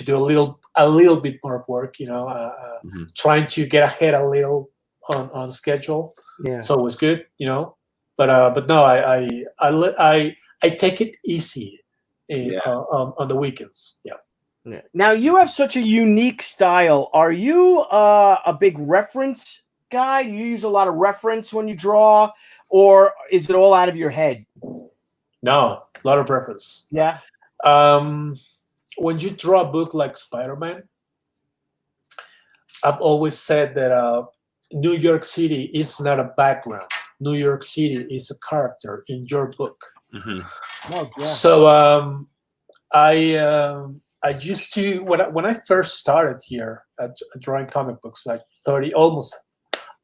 do a little bit more work. Trying to get ahead a little on schedule. Yeah. It's always good. But no, I take it easy on the weekends. Yeah. Now you have such a unique style. Are you a big reference guy? Do you use a lot of reference when you draw, or is it all out of your head? No, a lot of reference. Yeah. When you draw a book like Spider-Man, I've always said that New York City is not a background. New York City is a character in your book. Mm-hmm. Oh, yeah. So I used to when I first started here at drawing comic books, like almost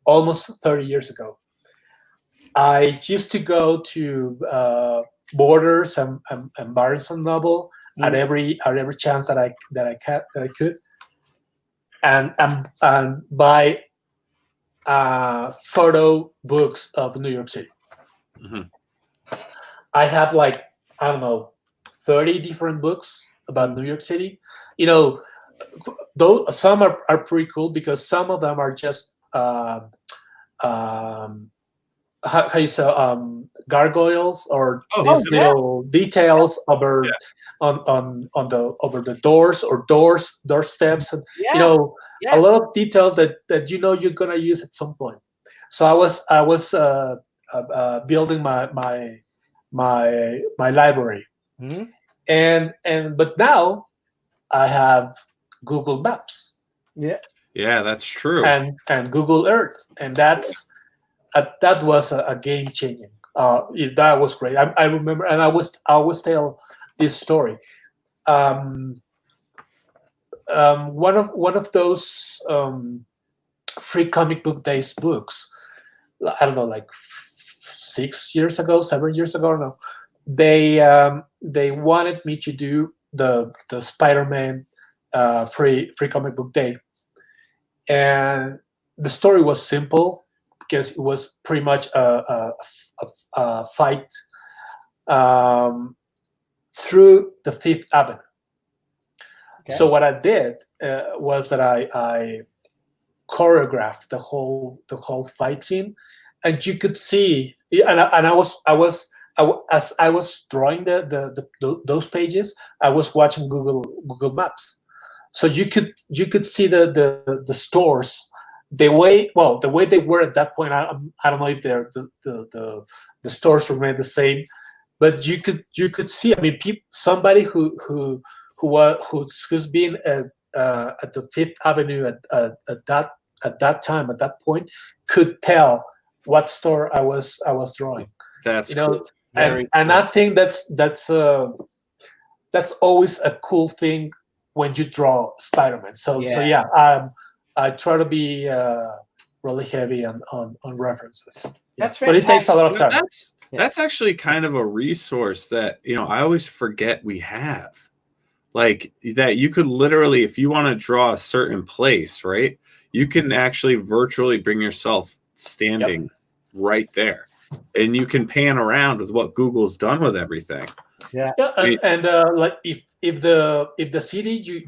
30 years ago. I used to go to Borders and Barnes and Noble at every chance that I could, and buy photo books of New York City. Mm-hmm. I have 30 different books about New York City. Though some are pretty cool because some of them are just how you say gargoyles or these little details over the doors or door steps, and a lot of details that you're gonna use at some point. So I was building my library. Mm-hmm. But now I have Google Maps. Yeah, that's true. And Google Earth, and that was a game changing. That was great. I remember, and I always tell this story. One of those free comic book days books. I don't know, like 7 years ago, or no. They wanted me to do the Spider-Man free comic book day, and the story was simple because it was pretty much a fight through the Fifth Avenue. Okay. So what I did was that I choreographed the whole fight scene, and you could see, and as I was drawing those pages, I was watching Google Maps, so you could see the stores the way they were at that point. I don't know if they're the stores remain the same, but you could see. I mean, somebody who's been at the Fifth Avenue at that time, at that point, could tell what store I was drawing. That's cool. And I think that's always a cool thing when you draw Spider-Man. So I try to be really heavy on references. That's fantastic. But it takes a lot of time. That's actually kind of a resource that I always forget we have. Like that you could literally, if you want to draw a certain place, right, you can actually virtually bring yourself standing right there, and you can pan around with what Google's done with everything. Yeah, and like if the city you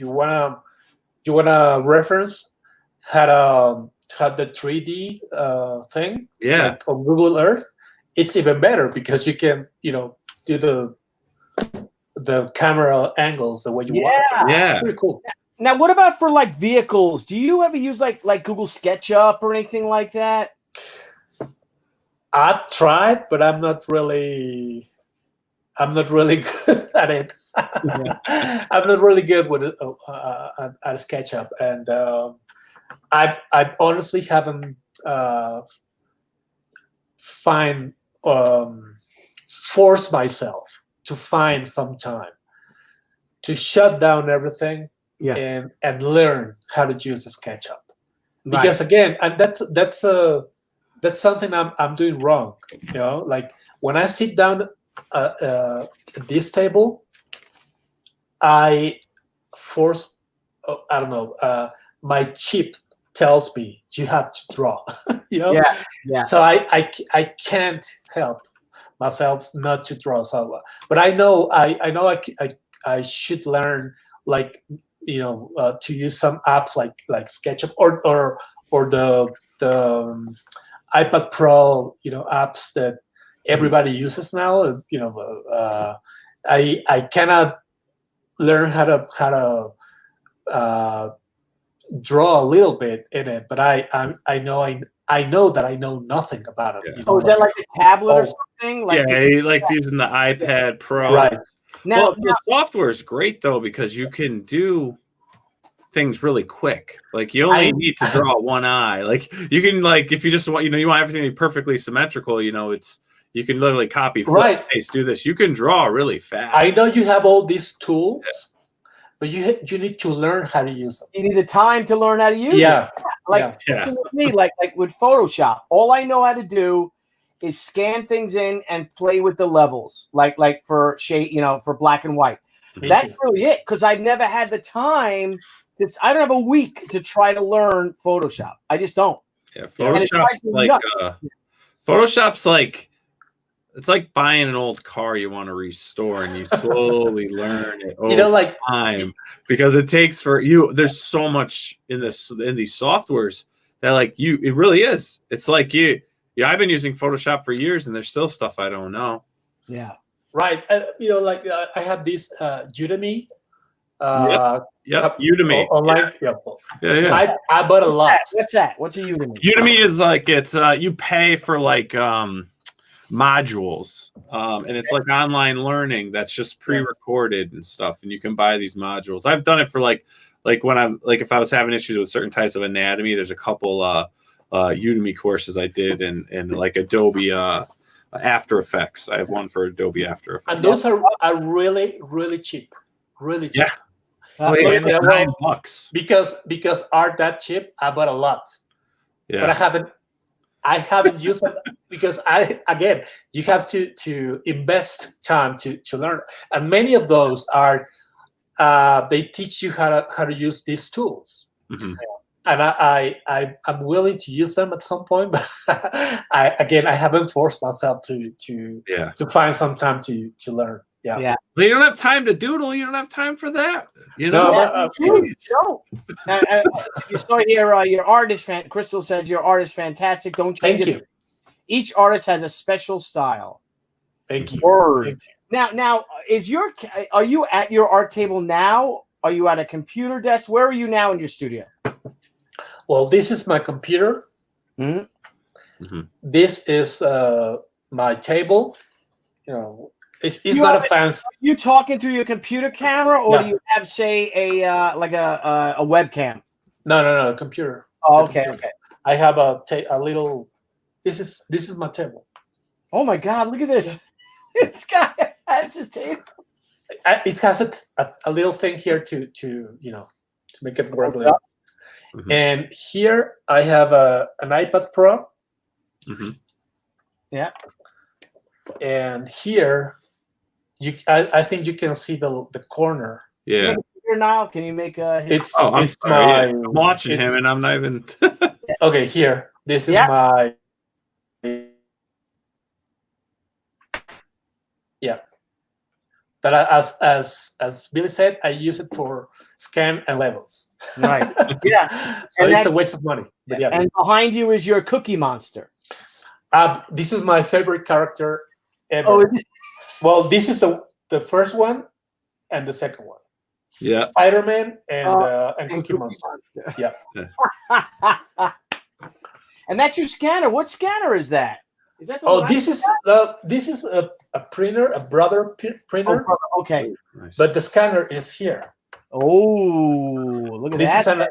wanna reference had the 3D thing, like on Google Earth, it's even better because you can do the camera angles the way you want it. Yeah, pretty cool. Now, what about for like vehicles? Do you ever use like Google SketchUp or anything like that? I've tried, but I'm not really good at it. I'm not really good with it at SketchUp, and I honestly haven't forced myself to find some time to shut down everything and learn how to use the SketchUp. Because again, and that's something I'm doing wrong. Like when I sit down at this table, I force. I don't know. My chip tells me you have to draw. So I can't help myself not to draw. So, but I know I should learn, like to use some apps like SketchUp or the iPad Pro, apps that everybody uses now. I cannot learn how to draw a little bit in it, but I know that I know nothing about it. Is that like a tablet or something? Like using the iPad Pro. Right. Now, the software is great though, because you can do things really quick. Like you only need to draw one eye. Like you can, like, if you just want, you want everything to be perfectly symmetrical, it's, you can literally copy, flip, paste, do this. You can draw really fast. I know you have all these tools, but you need to learn how to use them. You need the time to learn how to use it. With me, like with Photoshop, all I know how to do is scan things in and play with the levels, like for shade, for black and white. That's really it, because I've never had the time. I don't have a week to try to learn Photoshop. I just don't. Yeah, Photoshop's like it's like buying an old car you want to restore, and you slowly learn it over time, because it takes for you. There's so much in these softwares that it really is. It's like I've been using Photoshop for years, and there's still stuff I don't know. Yeah. Right. I have this Udemy. Udemy. Online. Yeah. I bought a lot. What's that? What's a Udemy? Udemy is it's you pay for modules, and it's like online learning that's just pre-recorded and stuff, and you can buy these modules. I've done it for when I'm if I was having issues with certain types of anatomy, there's a couple Udemy courses I did in like Adobe After Effects. I have one for Adobe After Effects, and those are really, really cheap. Really cheap. And $9 because are that cheap? I bought a lot. Yeah. But I haven't used it because you have to invest time to learn. And many of those are they teach you how to use these tools. Mm-hmm. and I'm willing to use them at some point, but I haven't forced myself to find some time to learn. Yeah. Well, you don't have time to doodle. You don't have time for that. You No, know. You saw here, your artist. Crystal says your art is fantastic. Don't change Thank it. you. Each artist has a special style. Thank you. Word. Thank you. Now, are you at your art table now? Are you at a computer desk? Where are you now in your studio? Well, this is my computer. Mm-hmm. Mhm. This is my table. You know, it's not a fancy. Are you talking through your computer camera, or No. do you have, say, a webcam? No, computer. Oh, okay, Computer. okay. I have a little. This is my table. Oh my God! Look at this. This guy has his table. It has a little thing here to make it work. Mhm. And here I have an iPad Pro. Mhm. Yeah. And here, I think you can see the corner. Yeah. Here, Nile, can you make his? It's Oh, I'm it's sorry. my. I'm watching it's- him, and I'm not even. Okay, here. This is Yeah. my. Yeah. But as Billy said, I use it for scan and levels. Right. Yeah. So And it's that- a waste of money. But yeah. And behind you is your Cookie Monster. This is my favorite character ever. Oh, Well, this is the first one and the second one. Yeah. Spider-Man and Cookie Monster. Yeah. And that's your scanner. What scanner is that? Is that the Oh, one this is a printer, a brother printer, okay. Nice. but the scanner is here. Oh, look at This that. is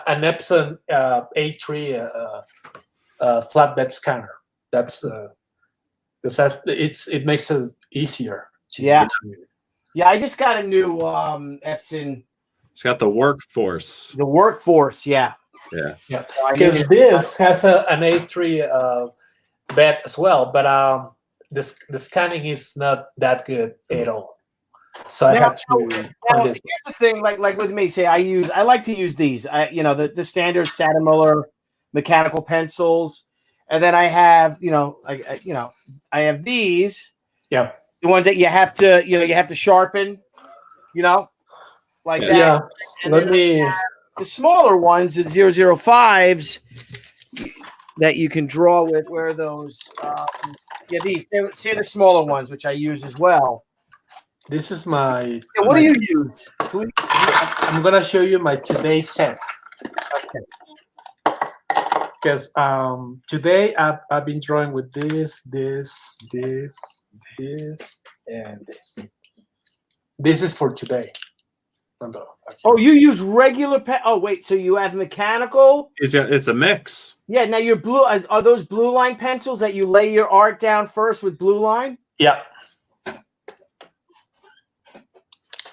an Epson A3 flatbed scanner. That's because it makes it easier. Yeah. Yeah, I just got a new Epson. It's got the workforce. The Workforce, yeah. Yeah. Yeah, So I because needed- this has an A3 bed as well, but the scanning is not that good at all. So I had to. Now, here's the thing, like with me, say I like to use these. The standard Staedtler mechanical pencils, and then I have I have these. Yeah. The ones that you have to sharpen, like that. Yeah. And Let then me. the smaller ones, the 005s that you can draw with. Where are those? These. See the smaller ones, which I use as well. This is my. Yeah, what do you use? I'm gonna show you my today set. Because today I've been drawing with this, and this. This is for today. Oh, you use regular pen? Oh, wait. So you have mechanical? It's a mix. Yeah. Now your blue are those blue line pencils that you lay your art down first with blue line? Yeah.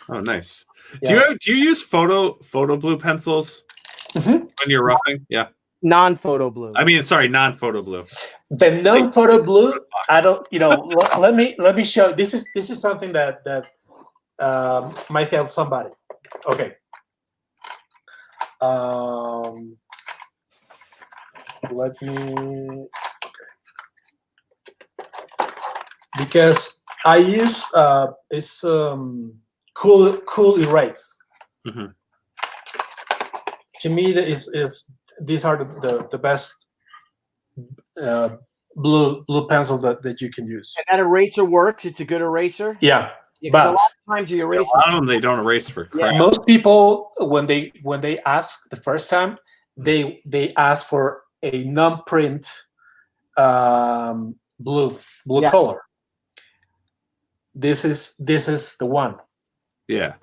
Oh, nice. Yeah. Do you use photo blue pencils when you're roughing? Yeah. Non-photo blue. I mean, sorry, non-photo blue. The non-photo blue. I don't. Let me show. This is something that might help somebody. Okay. Let me. Okay. Because I use it's cool erase. Mhm. To me, these are the best blue pencils that you can use. And that eraser works. It's a good eraser. Yeah, Yeah, 'cause but a lot of times you erase. A lot of them they don't erase for crap. most people when they ask the first time, they ask for a non-print blue Yeah. color. This is the one. Yeah,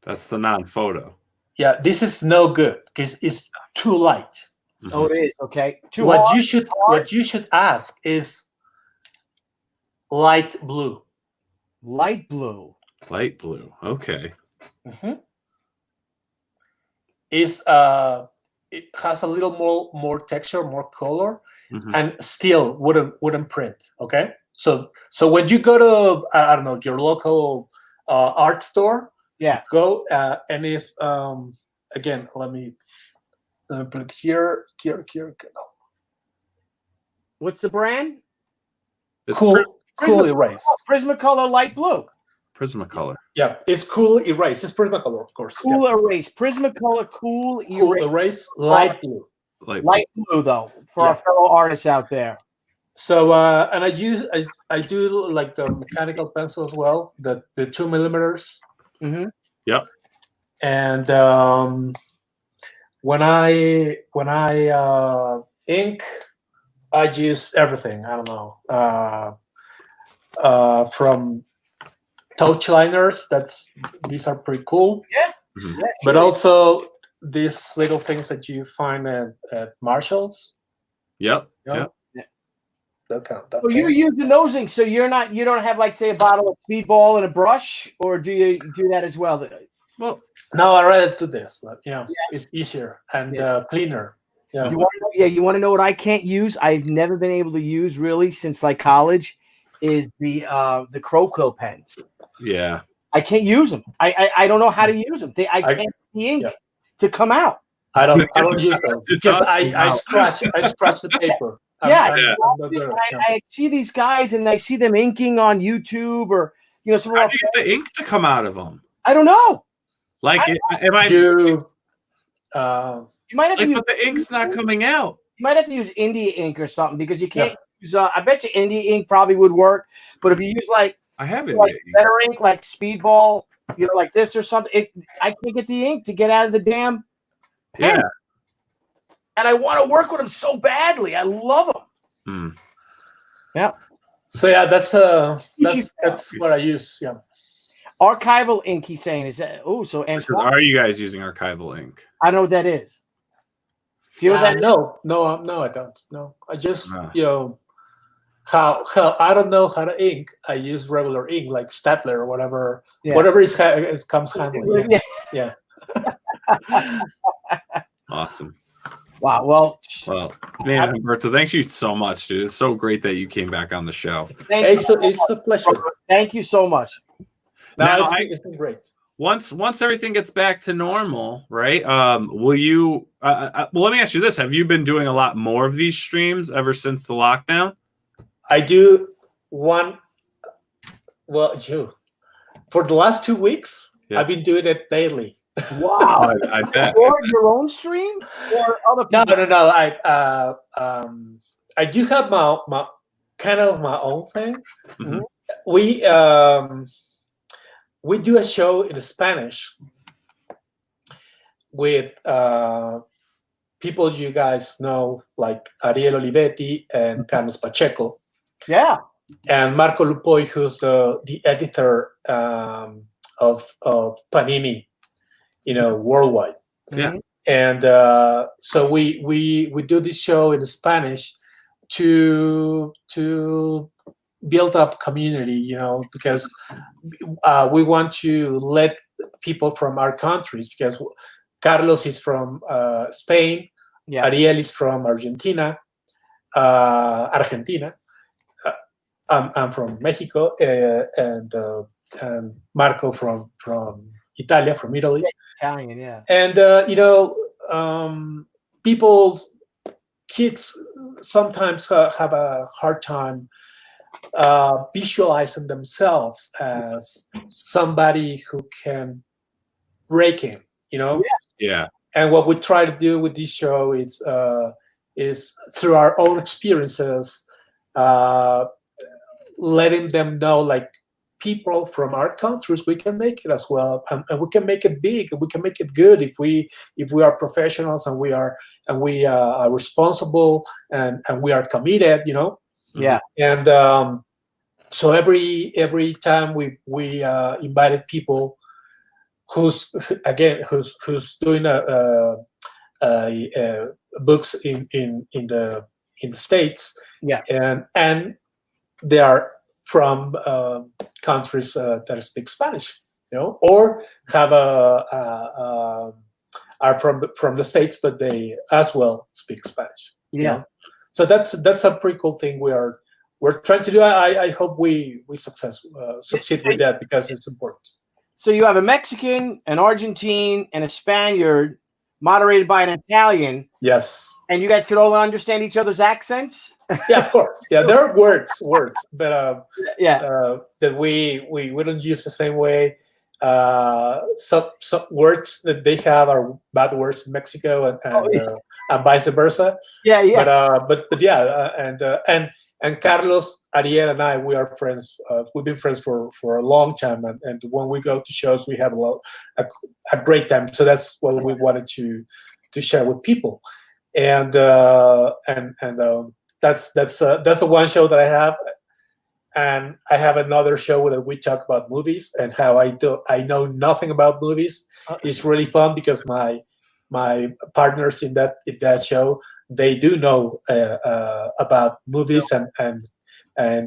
that's the non-photo. Yeah, this is no good because it's too light. Oh, it is okay. Too What hard? you should ask is light blue. Light blue. Light blue. Okay. Is it has a little more texture, more color, Mhm. and still wouldn't print. Okay, so when you go to I don't know your local art store, Yeah. go and it's again. Let me put it here. What's the brand? It's Cool Erase. Prismacolor light blue. Prismacolor. Yeah, it's Cool Erase. It's Prismacolor, of course. Cool Erase. Prismacolor Cool Cool Erase light blue. Light blue, though, for our fellow artists out there. So and I do like the mechanical pencil as well, the 2 millimeters. Mm-hmm. Yep. And when I ink, I use everything. I don't know, from touch liners. These are pretty cool. Yeah. Mm-hmm. Yeah, but also these little things that you find at Marshall's. Yep. You know? Yep. So you're using those inks. So you don't have, like, say, a bottle of Speedball and a brush, or do you do that as well? Well, no, I rather do this. It's easier and cleaner. Yeah. You want to know what I can't use? I've never been able to use really since like college. Is the Croquill pens? Yeah. I can't use them. I don't know how to use them. I can't get the ink to come out. I don't use them because I scratch the paper. I see these guys and I see them inking on YouTube or some. How do you get the ink to come out of them? I don't know. Like, you might have to use, but the ink's not coming out. You might have to use India ink or something because you can't use. I bet you India ink probably would work, but if you use better ink like Speedball, like this or something, I can't get the ink to get out of the damn pen. Yeah. And I want to work with them so badly. I love them. Mm. Yeah. So that's what I use. Yeah. Archival ink. He's saying is that. Oh, so Antoine, are you guys using archival ink? I know what that is. Do you know that? No, I don't. No, I just how I don't know how to ink. I use regular ink like Staedtler or whatever. Yeah. Whatever comes handy. Yeah. Awesome. Wow. Well, man, Humberto, thanks you so much, dude. It's so great that you came back on the show. It's a pleasure. Thank you so much. It's been great. Once everything gets back to normal, right? Will you? Well, let me ask you this: have you been doing a lot more of these streams ever since the lockdown? I do one. Well, for the last 2 weeks, I've been doing it daily. Wow! I bet. Or your own stream, or other people? No. I do have my kind of my own thing. Mm-hmm. We do a show in Spanish with people you guys know, like Ariel Olivetti and Carlos Pacheco. Yeah. And Marco Lupoy, who's the editor of Panini, worldwide. Yeah. And so we do this show in Spanish to build up community, because we want to let people from our countries, because Carlos is from Spain, Ariel is from Argentina. I'm from Mexico, and Marco from Italia, from Italy. Italian, yeah. And kids sometimes have a hard time visualizing themselves as somebody who can break in, Yeah. And what we try to do with this show is through our own experiences, letting them know, like, people from our countries, we can make it as well, and we can make it big, and we can make it good if we are professionals, and we are responsible, and we are committed, Yeah. And so every time we invited people who's doing books in the States, and they are from countries that speak Spanish, or have are from the States, but they as well speak Spanish. So that's a pretty cool thing we're trying to do. I hope we succeed with that, because it's important. So you have a Mexican, an Argentine, and a Spaniard moderated by an Italian. Yes. And you guys could all understand each other's accents. Yeah, of course. Yeah, there are words, but that we don't use the same way. Some words that they have are bad words in Mexico, and vice versa. Yeah. But yeah, and Carlos, Ariel, and I, we are friends. We've been friends for a long time, and when we go to shows, we have a great time. So that's what we wanted to share with people, and that's the one show that I have. And I have another show where we talk about movies and how I know nothing about movies. It's really fun because my partners in that show, they do know about movies and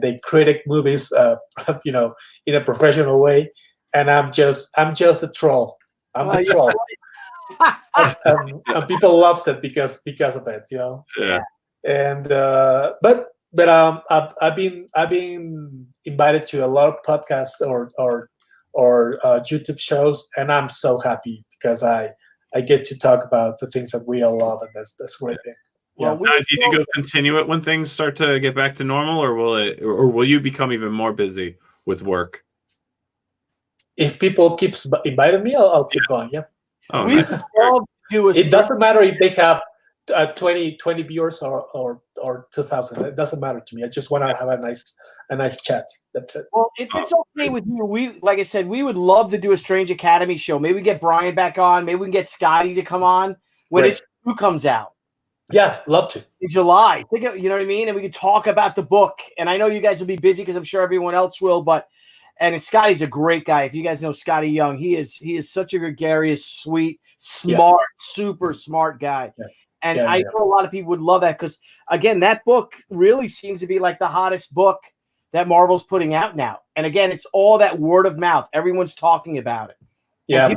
they critic movies, in a professional way. And I'm just a troll. I'm the troll. And people love it because of it, Yeah. And but I've been invited to a lot of podcasts or YouTube shows, and I'm so happy because I get to talk about the things that we all love, and that's a great thing. Yeah. Do you think you'll continue it when things start to get back to normal, or will you become even more busy with work? If people keep inviting me, I'll keep going. Yeah. Oh, we all do it doesn't matter if they have 20 viewers or 2,000. It doesn't matter to me. I just want to have a nice chat. That's it. Well, if it's okay with you, like I said, we would love to do a Strange Academy show. Maybe we get Brian back on. Maybe we can get Scotty to come on when issue 2 comes out. Yeah, love to. In July. You know what I mean? And we could talk about the book. And I know you guys will be busy because I'm sure everyone else will, and Scotty's a great guy. If you guys know Scotty Young, he is such a gregarious, sweet, smart, super smart guy. Yeah. And I know a lot of people would love that because, again, that book really seems to be like the hottest book that Marvel's putting out now. And again, it's all that word of mouth. Everyone's talking about it. Yeah,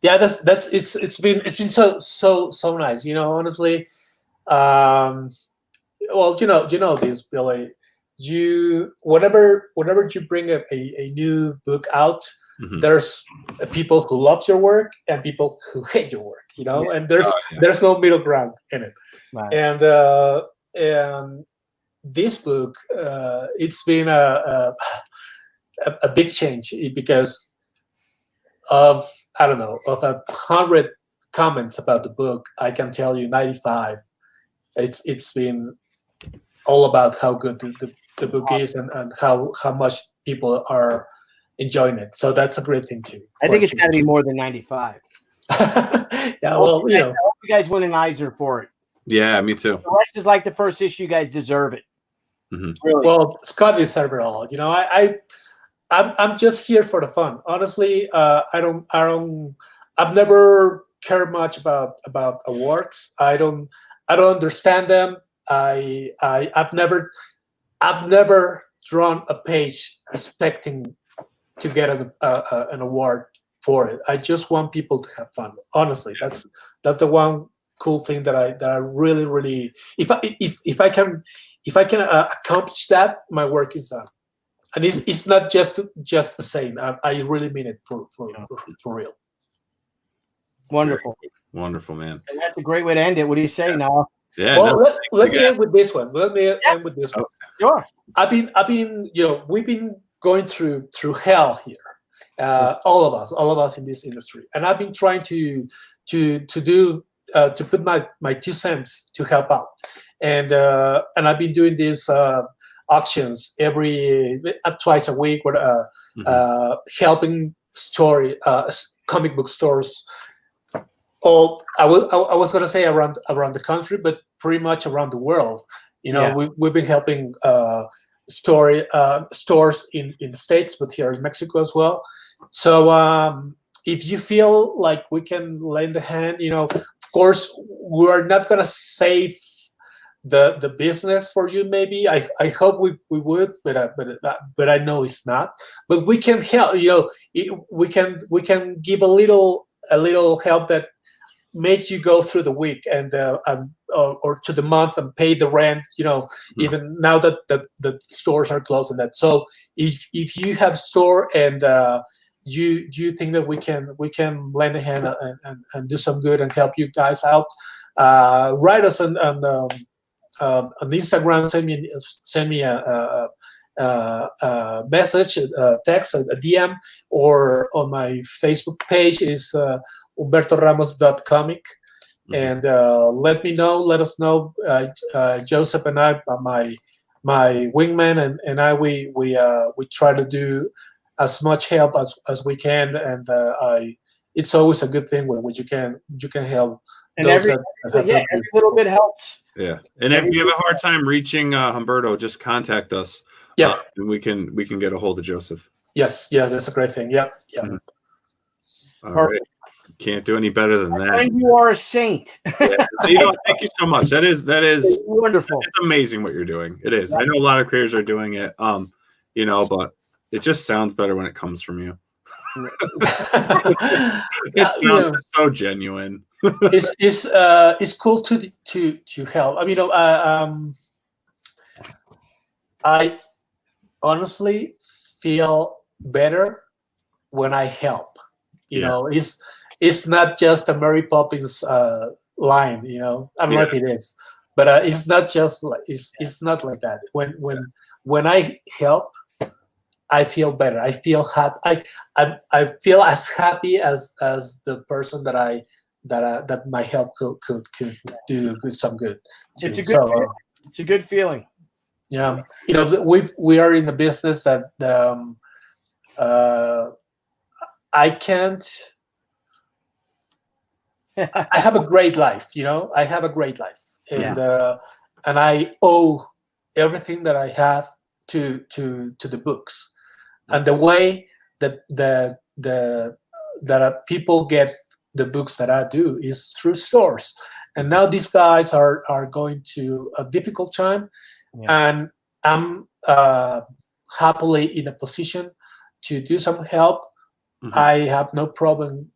yeah. It's been so nice. Honestly. Well, you know this, Billy. Whenever you bring a new book out, there's people who love your work and people who hate your work. And there's no middle ground in it. Right. And this book, it's been a big change because of 100 comments about the book. I can tell you 95. It's been all about how good the book is and how much people are enjoying it. So that's a great thing too. I think it's got to be more than 95. Yeah, well, I hope you guys win an Eisner for it. Yeah, me too. The rest is like the first issue. You guys deserve it. Mm-hmm. Really. Well, Scott deserves it all. I'm just here for the fun. Honestly, I've never cared much about awards. I don't understand them. I've never drawn a page expecting to get an award for it. I just want people to have fun. Honestly, that's the one cool thing that I really if I can accomplish that, my work is done. And it's not just a saying. I really mean it for real. Wonderful, man. And that's a great way to end it. What do you say now? Yeah. Well, let me end with this one. Sure. I've been. We've been going through hell here. All of us in this industry, and I've been trying to put my 2 cents to help out, and I've been doing these auctions twice a week, where helping comic book stores. I was gonna say around the country, but pretty much around the world. We've been helping stores in the States, but here in Mexico as well. So if you feel like we can lend a hand, of course, we're not gonna save the business for you. Maybe I hope we would, but I know it's not. But we can help. We can give a little help that make you go through the week and or to the month and pay the rent. Even now that the stores are closed and that. So if you have store and do you think that we can lend a hand and do some good and help you guys out? Write us on Instagram. Send me a message, a text, a DM, or on my Facebook page is humbertoramos.comic. And let us know. Joseph and I, my wingman and I, we try to do as much help as we can, and it's always a good thing when you can help. And every little bit helps. Yeah, and if you have a hard time reaching Humberto, just contact us. Yeah, and we can get a hold of Joseph. Yes, that's a great thing. Yeah. All right. Can't do any better than that. And you are a saint. Thank you so much. That is wonderful. It's amazing what you're doing. It is. I know a lot of creators are doing it. But it just sounds better when it comes from you. It's so genuine. It's cool to help. I mean, I honestly feel better when I help. You know, it's not just a Mary Poppins line. You know, I don't know if it is, but it's not just like it's not like that. When I help, I feel better. I feel happy. I feel as happy as the person that my help could do some good. It's a good. It's a good feeling. Yeah, we are in the business that I can't. I have a great life. I have a great life, and I owe everything that I have to the books, and the way that people get the books that I do is through stores. And now these guys are going to a difficult time, and I'm happily in a position to do some help. Mm-hmm. I have no problem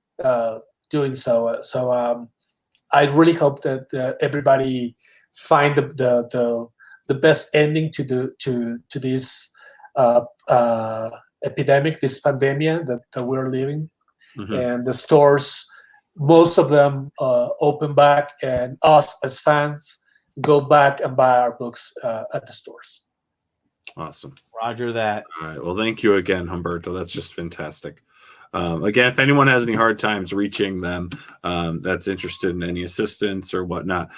doing so. So I really hope that everybody find the best ending to this epidemic, this pandemic that we're living. Mm-hmm. And the stores, most of them open back, and us as fans go back and buy our books at the stores. Awesome. Roger that. All right. Well, thank you again, Humberto. That's just fantastic. Again, if anyone has any hard times reaching them, that's interested in any assistance or whatnot,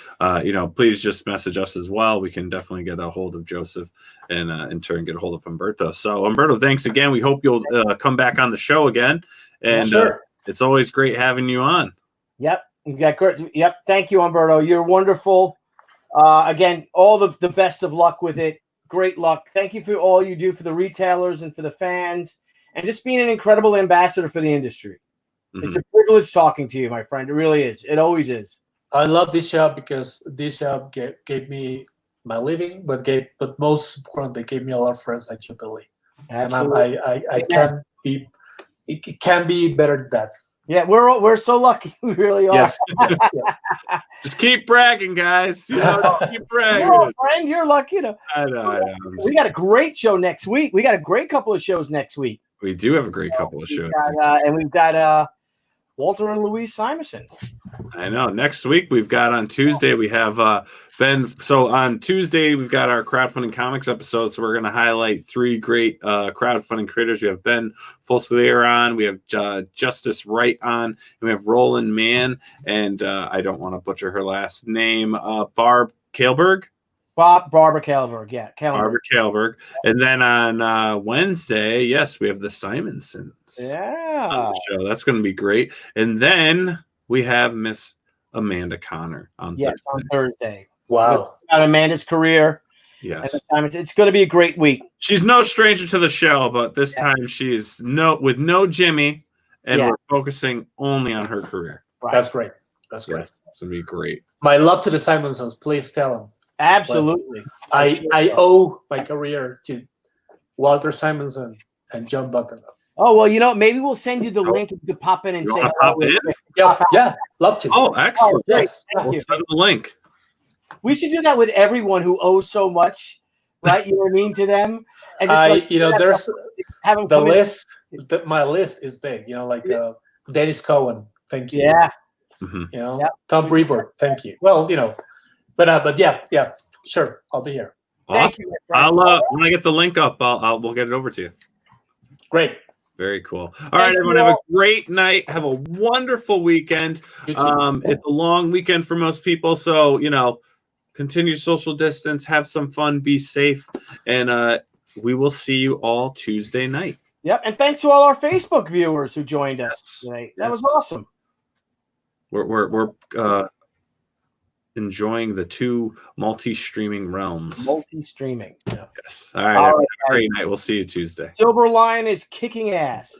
please just message us as well. We can definitely get a hold of Joseph and in turn get a hold of Humberto. So, Humberto, thanks again. We hope you'll come back on the show again. And it's always great having you on. Yep. You got great. Yep. Thank you, Humberto. You're wonderful. Again, all the best of luck with it. Great luck. Thank you for all you do for the retailers and for the fans, and just being an incredible ambassador for the industry. Mm-hmm. It's a privilege talking to you, my friend. It really is. It always is. I love this job because this job gave me my living, but most importantly, gave me a lot of friends like you, Billy. Absolutely. And I can't be. It can be better than that. Yeah, we're so lucky. We really are. Yes. Just keep bragging, guys. Keep bragging. Friend, you're lucky. I know. We got a great show next week. We got a great couple of shows next week. We do have a great couple of shows. And we've got Walter and Louise Simonson. I know. Next week, we've got on Tuesday, we have Ben. So on Tuesday, we've got our crowdfunding comics episode. So we're going to highlight 3 great crowdfunding creators. We have Ben Fulselaire on. We have Justice Wright on. And we have Roland Mann. And I don't want to butcher her last name. Barb Kaelberg. Barbara Kaelberg, yeah. Barbara Kaelberg. And then on Wednesday, yes, we have the Simonsons. Yeah. On the show. That's going to be great. And then we have Miss Amanda Connor on Thursday. Wow. About Amanda's career. Yes. It's going to be a great week. She's no stranger to the show, but this time she's with no Jimmy, and we're focusing only on her career. Right. That's great. That's great. Yes, it's going to be great. My love to the Simonsons. Please tell them. Absolutely. I owe my career to Walter Simonson and John Buchan. Oh, well, maybe we'll send you the link. You could pop in and say pop in? Yeah, love to. Oh, excellent. Yes. We'll send the link. We should do that with everyone who owes so much, right? You know what I mean, to them. And just have them the come in. list. My list is big. Like Dennis Cohen. Thank you. Yeah. Tom Brevoort. Thank you. Well, but yeah, sure, I'll be here. Thank you. When I get the link up, we'll get it over to you. Great. Very cool. All right, everyone, have a great night. Have a wonderful weekend. It's a long weekend for most people, so continue social distance, have some fun, be safe, and we will see you all Tuesday night. Yep, and thanks to all our Facebook viewers who joined us tonight. That was awesome. We're enjoying the two multi-streaming realms. Multi-streaming. Yes. All right. Have a great night. We'll see you Tuesday. Silver Lion is kicking ass.